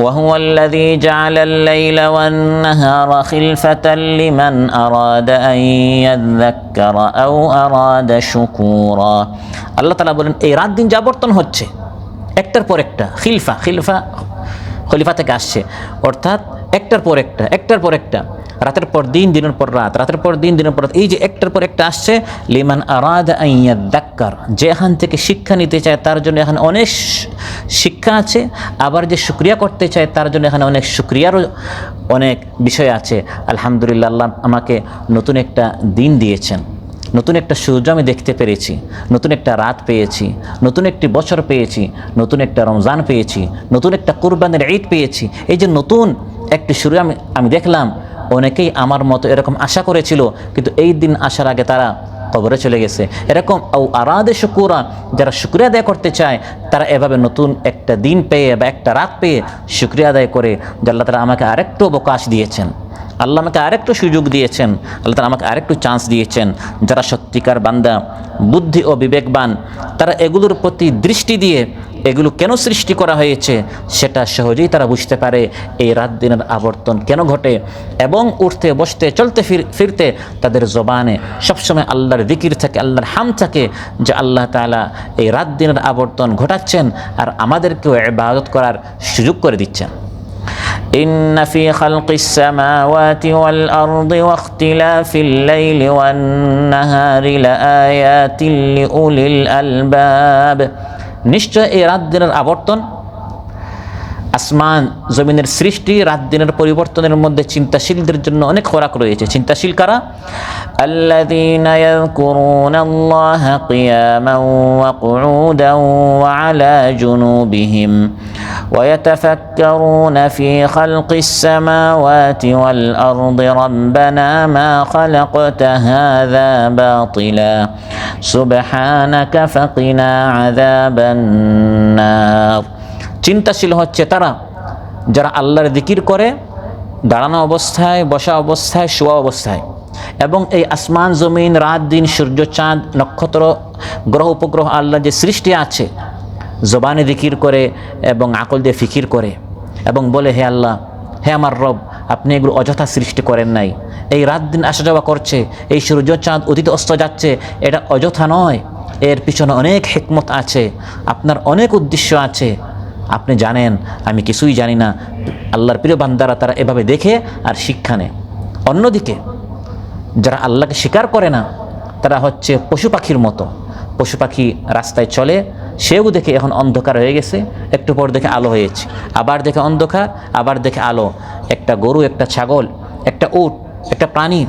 وهو الذي جعل الليل والنهار خلفة لمن أراد أن يذكر أو أراد شكورا। আল্লাহ তাআলা বলেন এই রাত দিন যাবর্তন হচ্ছে একটার পর একটা। খলিফা থেকে আসছে, অর্থাৎ একটার পর একটা, রাতের পর দিন, দিনের পর রাত, রাতের পর দিন, দিনের পর রাত। এই যে একটার পর একটা আসছে, লিমান আরাদা আন ইয়াযাক্কার, যে এখান থেকে শিক্ষা নিতে চায় তার জন্য এখানে অনেক শিক্ষা আছে। আবার যে শুকরিয়া করতে চায় তার জন্য এখানে অনেক শুকরিয়ারও অনেক বিষয় আছে। আলহামদুলিল্লাহ, আল্লাহ আমাকে নতুন একটা দিন দিয়েছেন, নতুন একটা সূর্য আমি দেখতে পেরেছি, নতুন একটা রাত পেয়েছি, নতুন একটি বছর পেয়েছি, নতুন একটা রমজান পেয়েছি, নতুন একটা কুরবানির ঈদ পেয়েছি। এই যে নতুন একটি শুরু আমি দেখলাম। অনেকেই আমার মতো এরকম আশা করেছিল, কিন্তু এই দিন আসার আগে তারা কবরে চলে গেছে। এরকম আও আরাদে শুকুরা, যারা শুকরিয়া আদায় করতে চায় তারা এভাবে নতুন একটা দিন পেয়ে বা একটা রাত পেয়ে শুকরিয়া আদায় করে যে আল্লাহ তাআলা আমাকে আরেকটু অবকাশ দিয়েছেন, আল্লাহ আমাকে আরেকটু সুযোগ দিয়েছেন, আল্লাহ তাআলা আমাকে আরেকটু চান্স দিয়েছেন। যারা সত্যিকার বান্দা, বুদ্ধি ও বিবেকবান, তারা এগুলোর প্রতি দৃষ্টি দিয়ে এগুলো কেন সৃষ্টি করা হয়েছে সেটা সহজেই তারা বুঝতে পারে। এই রাত দিনের আবর্তন কেন ঘটে, এবং উঠতে বসতে চলতে ফিরতে তাদের জবানে সবসময় আল্লাহর জিকির থাকে, আল্লাহর হাম থাকে, যে আল্লাহ তাআলা এই রাত দিনের আবর্তন ঘটাচ্ছেন আর আমাদেরকেও ইবাদত করার সুযোগ করে দিচ্ছেন। إن في خلق السماوات والأرض واختلاف الليل والنهار لآيات لأولي الألباب। নিশ্চয় এই রাত দিনের আবর্তন, আসমান জমিনের সৃষ্টি, রাত দিনের পরিবর্তনের মধ্যে চিন্তাশীলদের জন্য অনেক খোরাক রয়েছে। চিন্তাশীল কারা? আল্লাযীনা ইয়াযকুরুনাল্লাহা কিয়ামান ওয়া কুউদান ওয়া আলা জুনুবিহিম ওয়া ইয়াতাফাক্কারুনা ফী খালকিস সামাওয়াতি ওয়াল আরদি রাব্বানা মা খালাকতা হাযা বাতিলা সুবহানাকা ফাকিনা আযাবান নার। চিন্তাশীল হচ্ছে তারা যারা আল্লাহর জিকির করে দাঁড়ানো অবস্থায়, বসা অবস্থায়, শোয়া অবস্থায়, এবং এই আসমান জমিন, রাত দিন, সূর্য চাঁদ, নক্ষত্র, গ্রহ উপগ্রহ আল্লাহ যে সৃষ্টি আছে, জবানে জিকির করে এবং আকল দিয়ে ফিকির করে এবং বলে, হে আল্লাহ, হে আমার রব, আপনি এগুলো অযথা সৃষ্টি করেন নাই। এই রাত দিন আসা যাওয়া করছে, এই সূর্য চাঁদ অতীত অস্ত যাচ্ছে, এটা অযথা নয়, এর পিছনে অনেক হিকমত আছে, আপনার অনেক উদ্দেশ্য আছে, আপনি জানেন, আমি কিছুই জানি না। আল্লাহর প্রিয় বান্দারা তারা এভাবে দেখে আর শিক্ষা নেয়। অন্যদিকে যারা আল্লাহকে স্বীকার করে না, তারা হচ্ছে পশু পাখির মতো। পশু পাখি রাস্তায় চলে, সেও দেখে এখন অন্ধকার হয়ে গেছে, একটু পর দেখে আলো হয়েছে, আবার দেখে অন্ধকার, আবার দেখে আলো। একটা গরু, একটা ছাগল, একটা উট, একটা প্রাণী,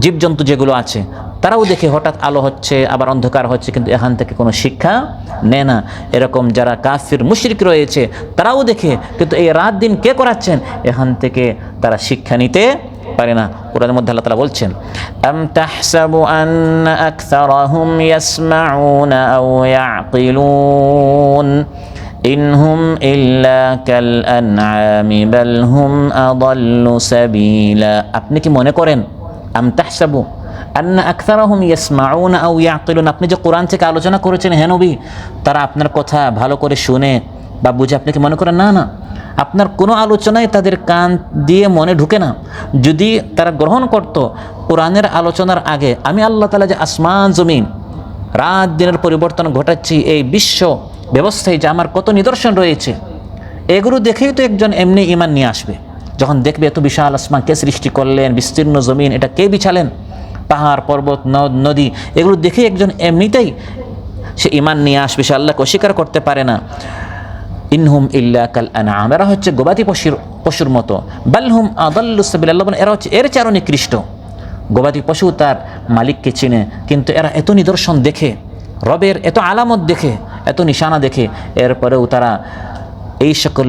জীবজন্তু যেগুলো আছে, তারাও দেখে হঠাৎ আলো হচ্ছে, আবার অন্ধকার হচ্ছে, কিন্তু এখান থেকে কোনো শিক্ষা নেয় না। এরকম যারা কাফির মুশরিক রয়েছে, তারাও দেখে, কিন্তু এই রাত দিন কে করাচ্ছেন, এখান থেকে তারা শিক্ষা নিতে পারে না। কোরআনের মধ্যে আল্লাহ তাআলা বলছেন, আম তাহসাবু আন্না আকসারাহুম ইয়াসমাউনা আও ইয়াকিলুন ইনহুম ইল্লা কাল আনআমি বাল হুম আদাল্লু সাবিলা। আপনি কি মনে করেন, আম তাহসাবু আন্না আকসারাহুম ইয়াসমাউনা আও ইয়াকিলুন, আপনি যে কোরআন থেকে আলোচনা করেছেন হে নবী, তারা আপনার কথা ভালো করে শুনে বা বুঝে, আপনি কি মনে করেন? না না, আপনার কোনো আলোচনায় তাদের কান দিয়ে মনে ঢুকে না। যদি তারা গ্রহণ করত কোরআনের আলোচনার আগে, আমি আল্লাহ তাআলা যে আসমান জমিন রাত দিনের পরিবর্তন ঘটাচ্ছি, এই বিশ্ব ব্যবস্থায় যে আমার কত নিদর্শন রয়েছে, এগুলো দেখেই তো একজন এমনি ঈমান নিয়ে আসবে। যখন দেখবে এত বিশাল আসমান কে সৃষ্টি করলেন, বিস্তীর্ণ জমিন এটা কে বিছালেন, পাহাড় পর্বত নদ নদী, এগুলো দেখে একজন এমনিতেই সে ঈমান নিয়ে আসবে, সে আল্লাহকে অস্বীকার করতে পারে না। ইনহুম ইল্লা কাল আনআম, এরা হচ্ছে গবাদি পশুর মতো। বাল হুম আদাল্লু সাবিলা, আল্লাহ বলেন এরা হচ্ছে এর চেয়ে আরও নিকৃষ্ট। গবাদি পশু তার মালিককে চিনে, কিন্তু এরা এত নিদর্শন দেখে, রবের এত আলামত দেখে, এত নিশানা দেখে, এরপরেও তারা এই সকল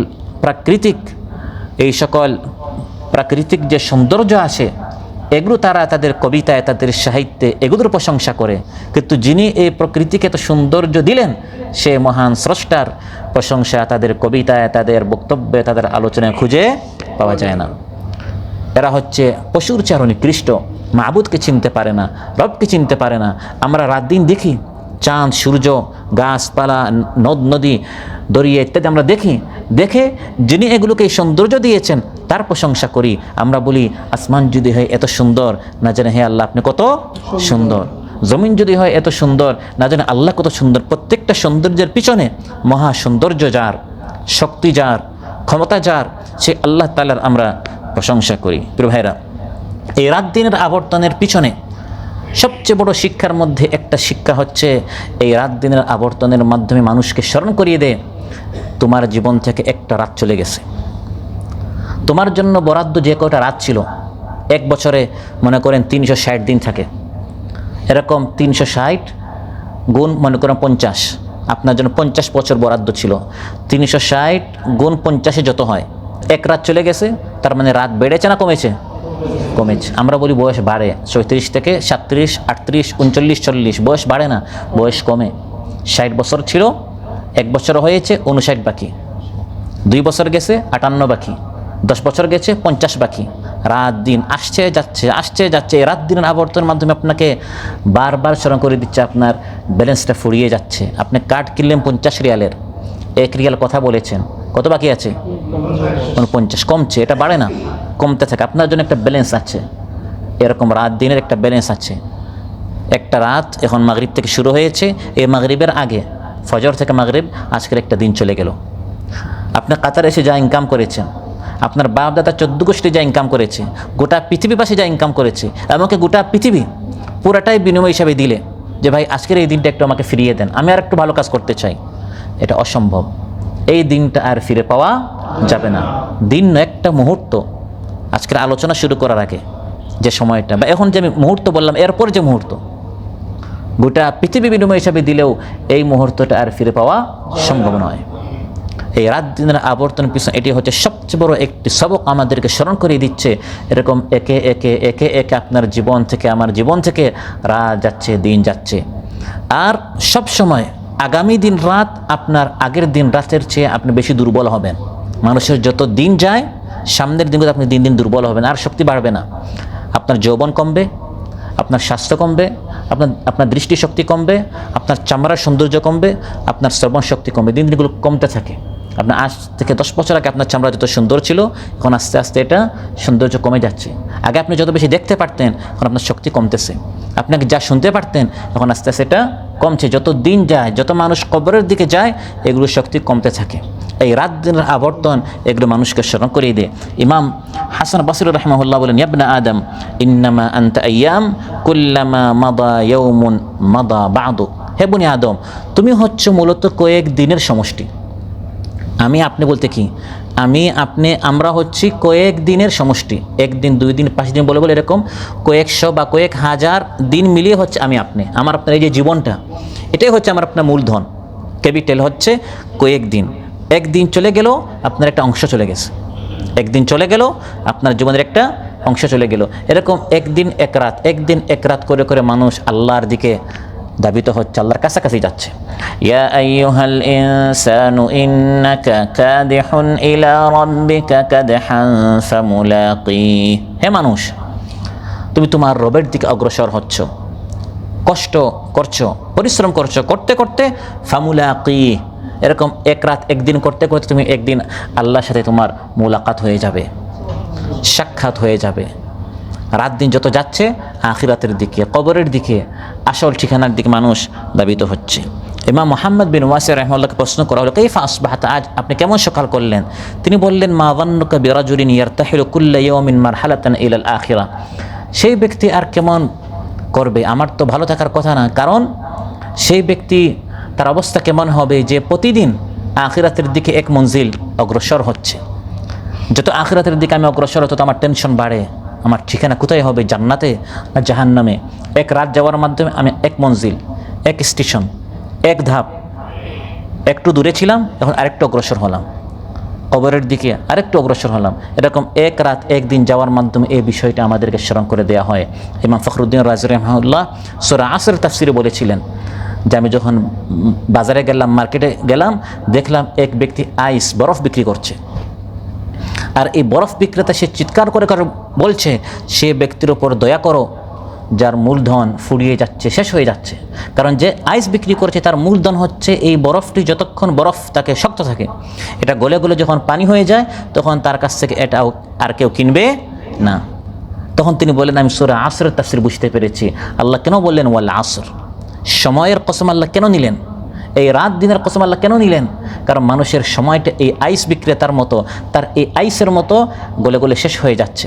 প্রাকৃতিক যে সৌন্দর্য আছে, এগুলো তারা তাদের কবিতায়, তাদের সাহিত্যে এগুলোর প্রশংসা করে। কিন্তু যিনি এই প্রকৃতিকে এত সৌন্দর্য দিলেন, সে মহান স্রষ্টার প্রশংসা তাদের কবিতায়, তাদের বক্তব্যে, তাদের আলোচনায় খুঁজে পাওয়া যায় না। এরা হচ্ছে পশুর চেয়ে আরও নিকৃষ্ট, মাবুদকে চিনতে পারে না, রবকে চিনতে পারে না। আমরা রাত দিন দেখি চাঁদ, সূর্য, গাছপালা, নদ নদী, দরিয়া ইত্যাদি আমরা দেখে যিনি এগুলোকে এই সৌন্দর্য দিয়েছেন তার প্রশংসা করি। আমরা বলি, আসমান যদি হয় এত সুন্দর, না জানে হে আল্লাহ আপনি কত সুন্দর। জমিন যদি হয় এত সুন্দর, না জানে আল্লাহ কত সুন্দর। প্রত্যেকটা সৌন্দর্যের পিছনে মহা সৌন্দর্য যার, শক্তি যার, ক্ষমতা যার, সে আল্লাহ তাআলার আমরা প্রশংসা করি। প্রিয় ভাইরা, এই রাত দিনের আবর্তনের পিছনে সবচেয়ে বড় শিক্ষার মধ্যে একটা শিক্ষা হচ্ছে, এই রাত দিনের আবর্তনের মাধ্যমে মানুষকে স্মরণ করিয়ে দেয়, তোমার জীবন থেকে একটা রাত চলে গেছে। তোমার জন্য বরাদ্দ যে কয়টা রাত ছিল, এক বছরে মনে করেন 360 দিন থাকে, এরকম 360 গুণ মনে করেন 50, আপনার জন্য 50 বছর বরাদ্দ ছিল। 360 গুণ 50 যত হয়, এক রাত চলে গেছে, তার মানে রাত বেড়েছে না কমেছে? কমেছে। আমরা বলি বয়স বাড়ে, 37 থেকে 37, 38, 39, 40, বয়স বাড়ে না, বয়স কমে। 60 বছর ছিল, এক বছর হয়েছে 59 বাকি, 2 বছর গেছে 58 বাকি, 10 বছর গেছে 50 বাকি। রাত দিন আসছে যাচ্ছে। এই রাত দিনের আবর্তনের মাধ্যমে আপনাকে বারবার স্মরণ করে দিচ্ছে, আপনার ব্যালেন্সটা ফুরিয়ে যাচ্ছে। আপনি কার্ড কিনলেন 50 রিয়ালের, 1 রিয়াল কথা বলেছেন, কত বাকি আছে? 49, কমছে, এটা বাড়ে না, কমতে থাকে। আপনার জন্য একটা ব্যালেন্স আছে, এরকম রাত দিনের একটা ব্যালেন্স আছে। একটা রাত এখন মাগরিব থেকে শুরু হয়েছে, এই মাগরিবের আগে ফজর থেকে মাগরিব, আজকের একটা দিন চলে গেল। আপনি কাতারে এসে যা ইনকাম করেছেন, আপনার বাপ দাদা 14 গোষ্ঠী যা ইনকাম করেছে, গোটা পৃথিবীবাসী যা ইনকাম করেছে, এমনকি গোটা পৃথিবী পুরাটাই বিনিময় হিসাবে দিলে যে ভাই আজকের এই দিনটা একটু আমাকে ফিরিয়ে দেন, আমি আর একটু ভালো কাজ করতে চাই, এটা অসম্ভব। এই দিনটা আর ফিরে পাওয়া যাবে না। দিন একটা মুহূর্ত, আজকের আলোচনা শুরু করার আগে যে সময়টা, বা এখন যে আমি মুহূর্ত বললাম, এরপর যে মুহূর্ত, গোটা পৃথিবী বিনিময় হিসাবে দিলেও এই মুহূর্তটা আর ফিরে পাওয়া সম্ভব নয়। এই রাত দিনের আবর্তনের পিছনে এটি হচ্ছে সবচেয়ে বড় একটি সবক, আমাদেরকে স্মরণ করিয়ে দিচ্ছে এরকম একে একে আপনার জীবন থেকে, আমার জীবন থেকে রাত যাচ্ছে, দিন যাচ্ছে। আর সব সময় আগামী দিন রাত আপনার আগের দিন রাতের চেয়ে আপনি বেশি দুর্বল হবেন। মানুষের যত দিন যায়, সামনের দিনগুলো আপনি দিন দিন দুর্বল হবেন, আর শক্তি বাড়বে না। আপনার যৌবন কমবে, আপনার স্বাস্থ্য কমবে, আপনার দৃষ্টিশক্তি কমবে, আপনার চামড়ার সৌন্দর্য কমবে, আপনার শ্রবণ শক্তি কমবে। দিন দিনগুলো কমতে থাকে। আপনার আজ থেকে 10 বছর আগে আপনার চামড়া যত সুন্দর ছিল, এখন আস্তে আস্তে এটা সৌন্দর্য কমে যাচ্ছে। আগে আপনি যত বেশি দেখতে পারতেন, এখন আপনার শক্তি কমতেছে। আপনাকে যা শুনতে পারতেন, এখন আস্তে আস্তে এটা কমছে। যত দিন যায়, যত মানুষ কবরের দিকে যায়, এগুলোর শক্তি কমতে থাকে। এই রাত দিনের আবর্তন এগুলো মানুষকে স্মরণ করিয়ে দেয়। ইমাম হাসান বসরি রাহিমাহুল্লাহ বলেন, ইয়া ইবনা আদম ইন্নামা আনতা আইয়াম কুল্লামা মাদা ইয়াউমুন মাদা বাদু। হে বনি আদম, তুমি হচ্ছে মূলত কয়েক দিনের সমষ্টি। আমি আপনি বলতে কি, আমি আপনি আমরা হচ্ছি কয়েক দিনের সমষ্টি। 1 দিন 2 দিন 5 দিন বলে বলে এরকম কয়েকশো বা কয়েক হাজার দিন মিলিয়ে হচ্ছে আমি আপনি। আমার আপনার এই যে জীবনটা, এটাই হচ্ছে আমার আপনার মূলধন। ক্যাপিটাল হচ্ছে কয়েক দিন। 1 দিন চলে গেল, আপনার একটা অংশ চলে গেছে। 1 দিন চলে গেল, আপনার জীবনের একটা অংশ চলে গেল। এরকম 1 দিন 1 রাত, 1 দিন 1 রাত করে করে মানুষ আল্লাহর দিকে দাবিত হচ্ছে, আল্লাহর কাছাকাছি যাচ্ছে। ইয়া আইয়ুহাল ইনসানু ইন্নাকা কাদিহুন ইলা রাব্বিকা কাদহান ফামুলাকি। হে মানুষ, তুমি তোমার রবের দিকে অগ্রসর হচ্ছ, কষ্ট করছো, পরিশ্রম করছো, করতে করতে ফামুলাকি, এরকম 1 রাত 1 দিন করতে করতে তুমি একদিন আল্লাহর সাথে তোমার মুলাকাত হয়ে যাবে, সাক্ষাৎ হয়ে যাবে। রাত দিন যত যাচ্ছে আখিরাতের দিকে, কবরের দিকে, আসল ঠিকানার দিকে মানুষ দাবিত হচ্ছে। ইমাম মুহাম্মদ বিন ওয়াসি রাহিমাহুল্লাহকে প্রশ্ন করা হলো, কাইফা আসবাহতা, আজ আপনি কেমন সকাল করলেন? তিনি বললেন, মা যান্নুকা বিরাজুলিন ইয়ারতাহিলু কুল্লা ইয়াউমিন মারহালাতান ইলাল আখিরা। সেই ব্যক্তি আর কেমন করবে? আমার তো ভালো থাকার কথা না, কারণ সেই ব্যক্তি তার অবস্থা কেমন হবে যে প্রতিদিন আখিরাতের দিকে 1 মঞ্জিল অগ্রসর হচ্ছে। যত আখিরাতের দিকে আমি অগ্রসর হতো, আমার টেনশন বাড়ে। আমার ঠিকানা কোথায় হবে, জান্নাতে না জাহান্নামে? 1 রাত যাওয়ার মাধ্যমে আমি 1 মঞ্জিল, 1 স্টেশন, 1 ধাপ, একটু দূরে ছিলাম, এখন আরেকটু অগ্রসর হলাম, কবরের দিকে আরেকটু অগ্রসর হলাম। এরকম 1 রাত 1 দিন যাওয়ার মাধ্যমে এই বিষয়টা আমাদেরকে স্মরণ করে দেওয়া হয়। ইমাম ফখরুদ্দিন রাজি রাহিমাহুল্লাহ সূরা আসর তাফসিরে বলেছিলেন যে আমি যখন বাজারে গেলাম, মার্কেটে গেলাম, দেখলাম এক ব্যক্তি আইস, বরফ বিক্রি করছে। আর এই বরফ বিক্রেতা সে চিৎকার করে করে বলছে, সে ব্যক্তির ওপর দয়া করো যার মূলধন ফুরিয়ে যাচ্ছে, শেষ হয়ে যাচ্ছে। কারণ যে আইস বিক্রি করছে তার মূলধন হচ্ছে এই বরফটি। যতক্ষণ বরফ তাকে শক্ত থাকে, এটা গলে গলে যখন পানি হয়ে যায়, তখন তার কাছ থেকে এটা আর কেউ কিনবে না। তখন তিনি বললেন, আমি সূরা আসরের তাফসীর বুঝতে পেরেছি। আল্লাহ কেন বললেন ওয়াল আসর? সময়ের কসম আল্লাহ কেন নিলেন? এই রাত দিনের কসম আল্লাহ কেন নিলেন? কারণ মানুষের সময়টা এই আইস বিক্রেতার মতো, তার এই আইসের মতো গলে গলে শেষ হয়ে যাচ্ছে।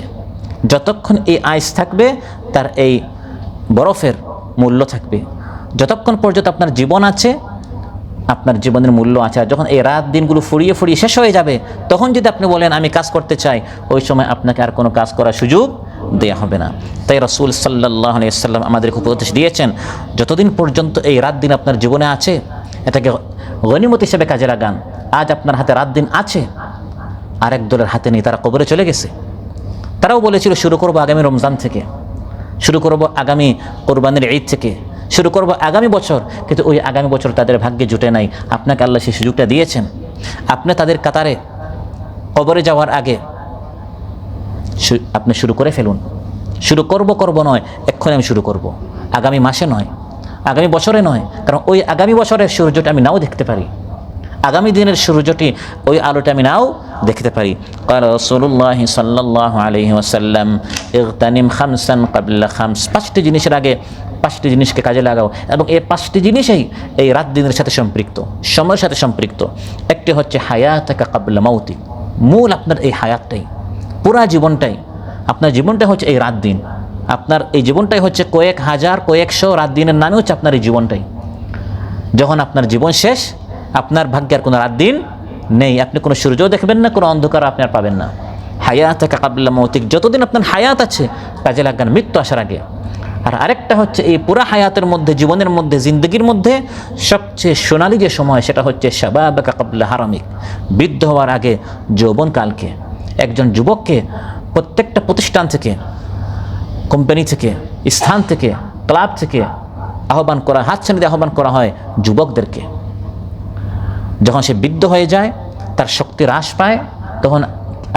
যতক্ষণ এই আইস থাকবে, তার এই বরফের মূল্য থাকবে। যতক্ষণ পর্যন্ত আপনার জীবন আছে, আপনার জীবনের মূল্য আছে। আর যখন এই রাত দিনগুলো ফুরিয়ে ফুরিয়ে শেষ হয়ে যাবে, তখন যদি আপনি বলেন আমি কাজ করতে চাই, ওই সময় আপনাকে আর কোনো কাজ করার সুযোগ দেয়া হবে না। তাই রাসূল সাল্লাল্লাহু আলাইহি ওয়াসাল্লাম আমাদেরকে উপদেশ দিয়েছেন, যতদিন পর্যন্ত এই রাত দিন আপনার জীবনে আছে, এটাকে গনিমত হিসেবে কাজে লাগান। আজ আপনার হাতে রাত দিন আছে, আরেক দলের হাতে নেই, তারা কবরে চলে গেছে। তারাও বলেছিল শুরু করব আগামী রমজান থেকে, শুরু করব আগামী কোরবানির ঈদ থেকে, শুরু করব আগামী বছর, কিন্তু ওই আগামী বছর তাদের ভাগ্যে জুটে নাই। আপনাকে আল্লাহ সেই সুযোগটা দিয়েছেন। আপনি তাদের কাতারে কবরে যাওয়ার আগে আপনি শুরু করে ফেলুন। শুরু করব নয়, এক্ষুনি আমি শুরু করব, আগামী মাসে নয়, আগামী বছরে নয়। কারণ ওই আগামী বছরের সূর্যটা আমি নাও দেখতে পারি, আগামী দিনের সূর্যটি, ওই আলোটা আমি নাও দেখতে পারি। قال رسول الله صلى الله عليه وسلم اغتنم خمسا قبل خمس। 5টি জিনিসের আগে 5টি জিনিসকে কাজে লাগাও, এবং এই 5টি জিনিসই এই রাত দিনের সাথে সম্পৃক্ত, সময়ের সাথে সম্পৃক্ত। একটি হচ্ছে হায়াতাকা ক্বাবলা মাউতিক, মূল আপনার এই হায়াতটাই, পুরা জীবনটাই, আপনার জীবনটা হচ্ছে এই রাত দিন। আপনার এই জীবনটাই হচ্ছে কয়েক হাজার, কয়েকশো রাত দিনের নামে হচ্ছে আপনার এই জীবনটাই। যখন আপনার জীবন শেষ, আপনার ভাগ্যের কোনো রাত দিন নেই, আপনি কোনো সূর্যও দেখবেন না, কোনো অন্ধকার আপনি আর পাবেন না। হায়াতাকা ক্বাবলা মাউতিক, যতদিন আপনার হায়াত আছে কাজে লাগান মৃত্যু আসার আগে। আর আরেকটা হচ্ছে এই পুরা হায়াতের মধ্যে, জীবনের মধ্যে, জিন্দগির মধ্যে সবচেয়ে সোনালি যে সময়, সেটা হচ্ছে শাবাবাকা ক্বাবলা হারামিক, বৃদ্ধ হওয়ার আগে যৌবনকালকে। একজন যুবককে প্রত্যেকটা প্রতিষ্ঠান থেকে, কোম্পানি থেকে, স্থান থেকে, ক্লাব থেকে আহ্বান করা, হাতছানি দিয়ে আহ্বান করা হয় যুবকদেরকে। যখন সে বৃদ্ধ হয়ে যায়, তার শক্তি হ্রাস পায়, তখন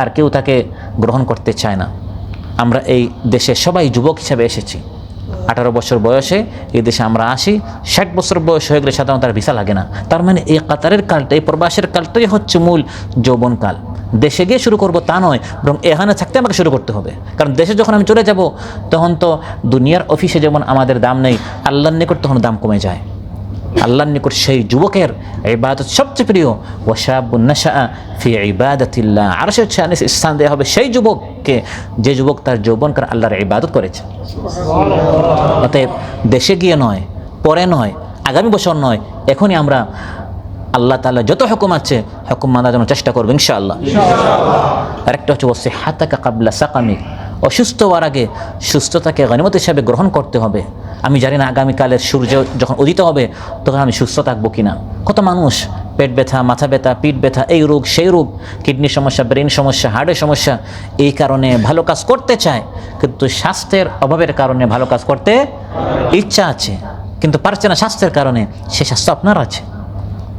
আর কেউ তাকে গ্রহণ করতে চায় না। আমরা এই দেশে সবাই যুবক হিসেবে এসেছি, 18 বছর বয়সে এই দেশে আমরা আসি, 60 বছর বয়স হয়ে গেলে সাধারণত তার ভিসা লাগে না। তার মানে এই কাতারের কালটা, এই প্রবাসের কালটাই হচ্ছে মূল যৌবনকাল। দেশে গিয়ে শুরু করব তা নয়, বরং এখানে থাকতে আমাকে শুরু করতে হবে। কারণ দেশে যখন আমি চলে যাব তখন তো দুনিয়ার অফিসে যেমন আমাদের দাম নেই, আল্লাহর নিকট তখন দাম কমে যায়। আল্লাহর নিকট সেই যুবকের ইবাদত সবচেয়ে প্রিয়। ওয়াশাবুন নাশাআ ফি ইবাদাতিল্লাহ, আরশের ছায়ায় স্থান দেওয়া হবে সেই যুবককে যে যুবক তার যৌবনকাল আল্লাহর ইবাদত করেছে। অতএব দেশে গিয়ে নয়, পরে নয়, আগামী বছর নয়, এখনই আমরা আল্লাহ তাআলা যত হুকুম আছে হুকুম মানার জন্য চেষ্টা করব ইনশাআল্লাহ। আরেকটা হচ্ছে ওয়াসিহাতাকা ক্বাবলা সাকামিক, অসুস্থ হওয়ার আগে সুস্থতাকে গনিমত হিসাবে গ্রহণ করতে হবে। আমি জানি না আগামীকালের সূর্য যখন উদিত হবে তখন আমি সুস্থ থাকবো কিনা। কত মানুষ পেট ব্যথা, মাথা ব্যথা, পিঠ ব্যথা, এই রোগ সেই রোগ, কিডনির সমস্যা, ব্রেন সমস্যা, হার্টের সমস্যা, এই কারণে ভালো কাজ করতে চায় কিন্তু স্বাস্থ্যের অভাবের কারণে ভালো কাজ করতে ইচ্ছা আছে কিন্তু পারছে না স্বাস্থ্যের কারণে। সে স্বাস্থ্য আপনার আছে,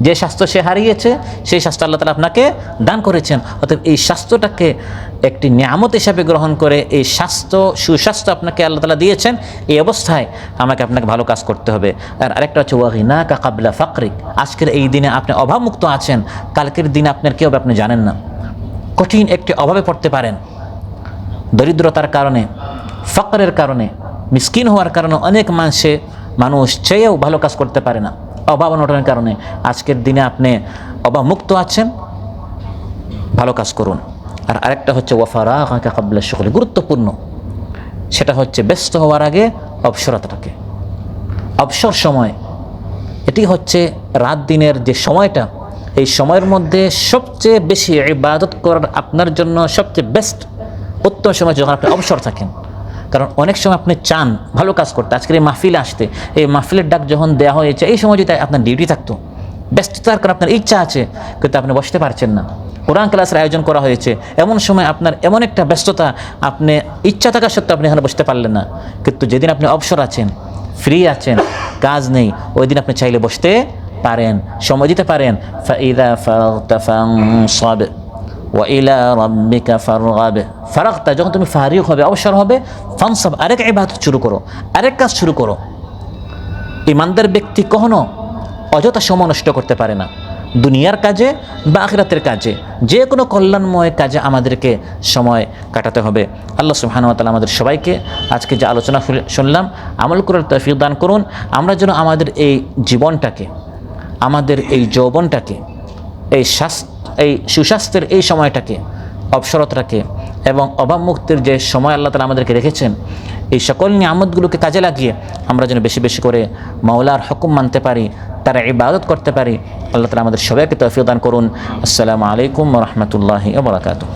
যে স্বাস্থ্য সে হারিয়েছে সেই স্বাস্থ্য আল্লাহ তাআলা আপনাকে দান করেছেন। অতএব এই স্বাস্থ্যটাকে একটি নিয়ামত হিসাবে গ্রহণ করে এই স্বাস্থ্য, সুস্বাস্থ্য আপনাকে আল্লাহ তাআলা দিয়েছেন, এই অবস্থায় আপনাকে ভালো কাজ করতে হবে। আর আরেকটা হচ্ছে ওয়াগিনাকা ক্বাবলা ফাকরিক, আজকের এই দিনে আপনি অভাবমুক্ত আছেন, কালকের দিনে আপনার কী হবে আপনি জানেন না। কঠিন একটি অভাবে পড়তে পারেন, দরিদ্রতার কারণে, ফকরের কারণে, মিসকিন হওয়ার কারণে অনেক মানুষ চেয়েও ভালো কাজ করতে পারে না, অভাব অনটনের কারণে। আজকের দিনে আপনি অভাবমুক্ত আছেন, ভালো কাজ করুন। আর আরেকটা হচ্ছে ওয়াফারাগাকা ক্বাবলা শুগলি, গুরুত্বপূর্ণ, সেটা হচ্ছে ব্যস্ত হওয়ার আগে অবসরতাটাকে, অবসর সময়, এটি হচ্ছে রাত দিনের যে সময়টা, এই সময়ের মধ্যে সবচেয়ে বেশি ইবাদত করার আপনার জন্য সবচেয়ে বেস্ট উত্তম সময় যখন আপনি অবসর থাকেন। কারণ অনেক সময় আপনি চান ভালো কাজ করতে, আজকের এই মাহফিলে আসতে, এই মাহফিলের ডাক যখন দেওয়া হয়েছে এই সময় যদি আপনার ডিউটি থাকতো, ব্যস্ততার কারণে আপনার ইচ্ছা আছে কিন্তু আপনি বসতে পারছেন না, কোরআন ক্লাসের আয়োজন করা হয়েছে, এমন সময় আপনার এমন একটা ব্যস্ততা, আপনি ইচ্ছা থাকা সত্ত্বেও আপনি এখানে বসতে পারলেন না। কিন্তু যেদিন আপনি অবসর আছেন, ফ্রি আছেন, কাজ নেই, ওই দিন আপনি চাইলে বসতে পারেন, সময় দিতে পারেন। ফাইদা ফারাগতা ফানসাব ওয়া ইলা রাব্বিকা ফারগাব, ফারাগতা যখন তুমি ফারিগ হবে, অবসর হবে, ফানসাব আরেক ইবাদত শুরু করো, আরেক কাজ শুরু করো। ইমানদার ব্যক্তি কখনো অযথা সময় নষ্ট করতে পারে না, দুনিয়ার কাজে বা আখিরাতের কাজে, যে কোনো কল্যাণময় কাজে আমাদেরকে সময় কাটাতে হবে। আল্লাহ সুবহানাহু ওয়া তাআলা আমাদের সবাইকে আজকে যে আলোচনা শুনলাম আমল করার তৌফিক দান করুন। আমরা যেন আমাদের এই জীবনটাকে, আমাদের এই যৌবনটাকে, এই সুস্বাস্থ্যের এই সময়টাকে, অবসরতাকে এবং অভাবমুক্তির যে সময় আল্লাহ তাআলা আমাদেরকে রেখেছেন, এই সকল নিয়ামতগুলোকে কাজে লাগিয়ে আমরা যেন বেশি বেশি করে মাওলার হুকুম মানতে পারি, তারা ইবাদত করতে পারি। আল্লাহ তাআলা আমাদের সবাইকে তৌফিক দান করুন। আসসালামু আলাইকুম ওয়া রাহমাতুল্লাহি ওয়া বারাকাতুহু।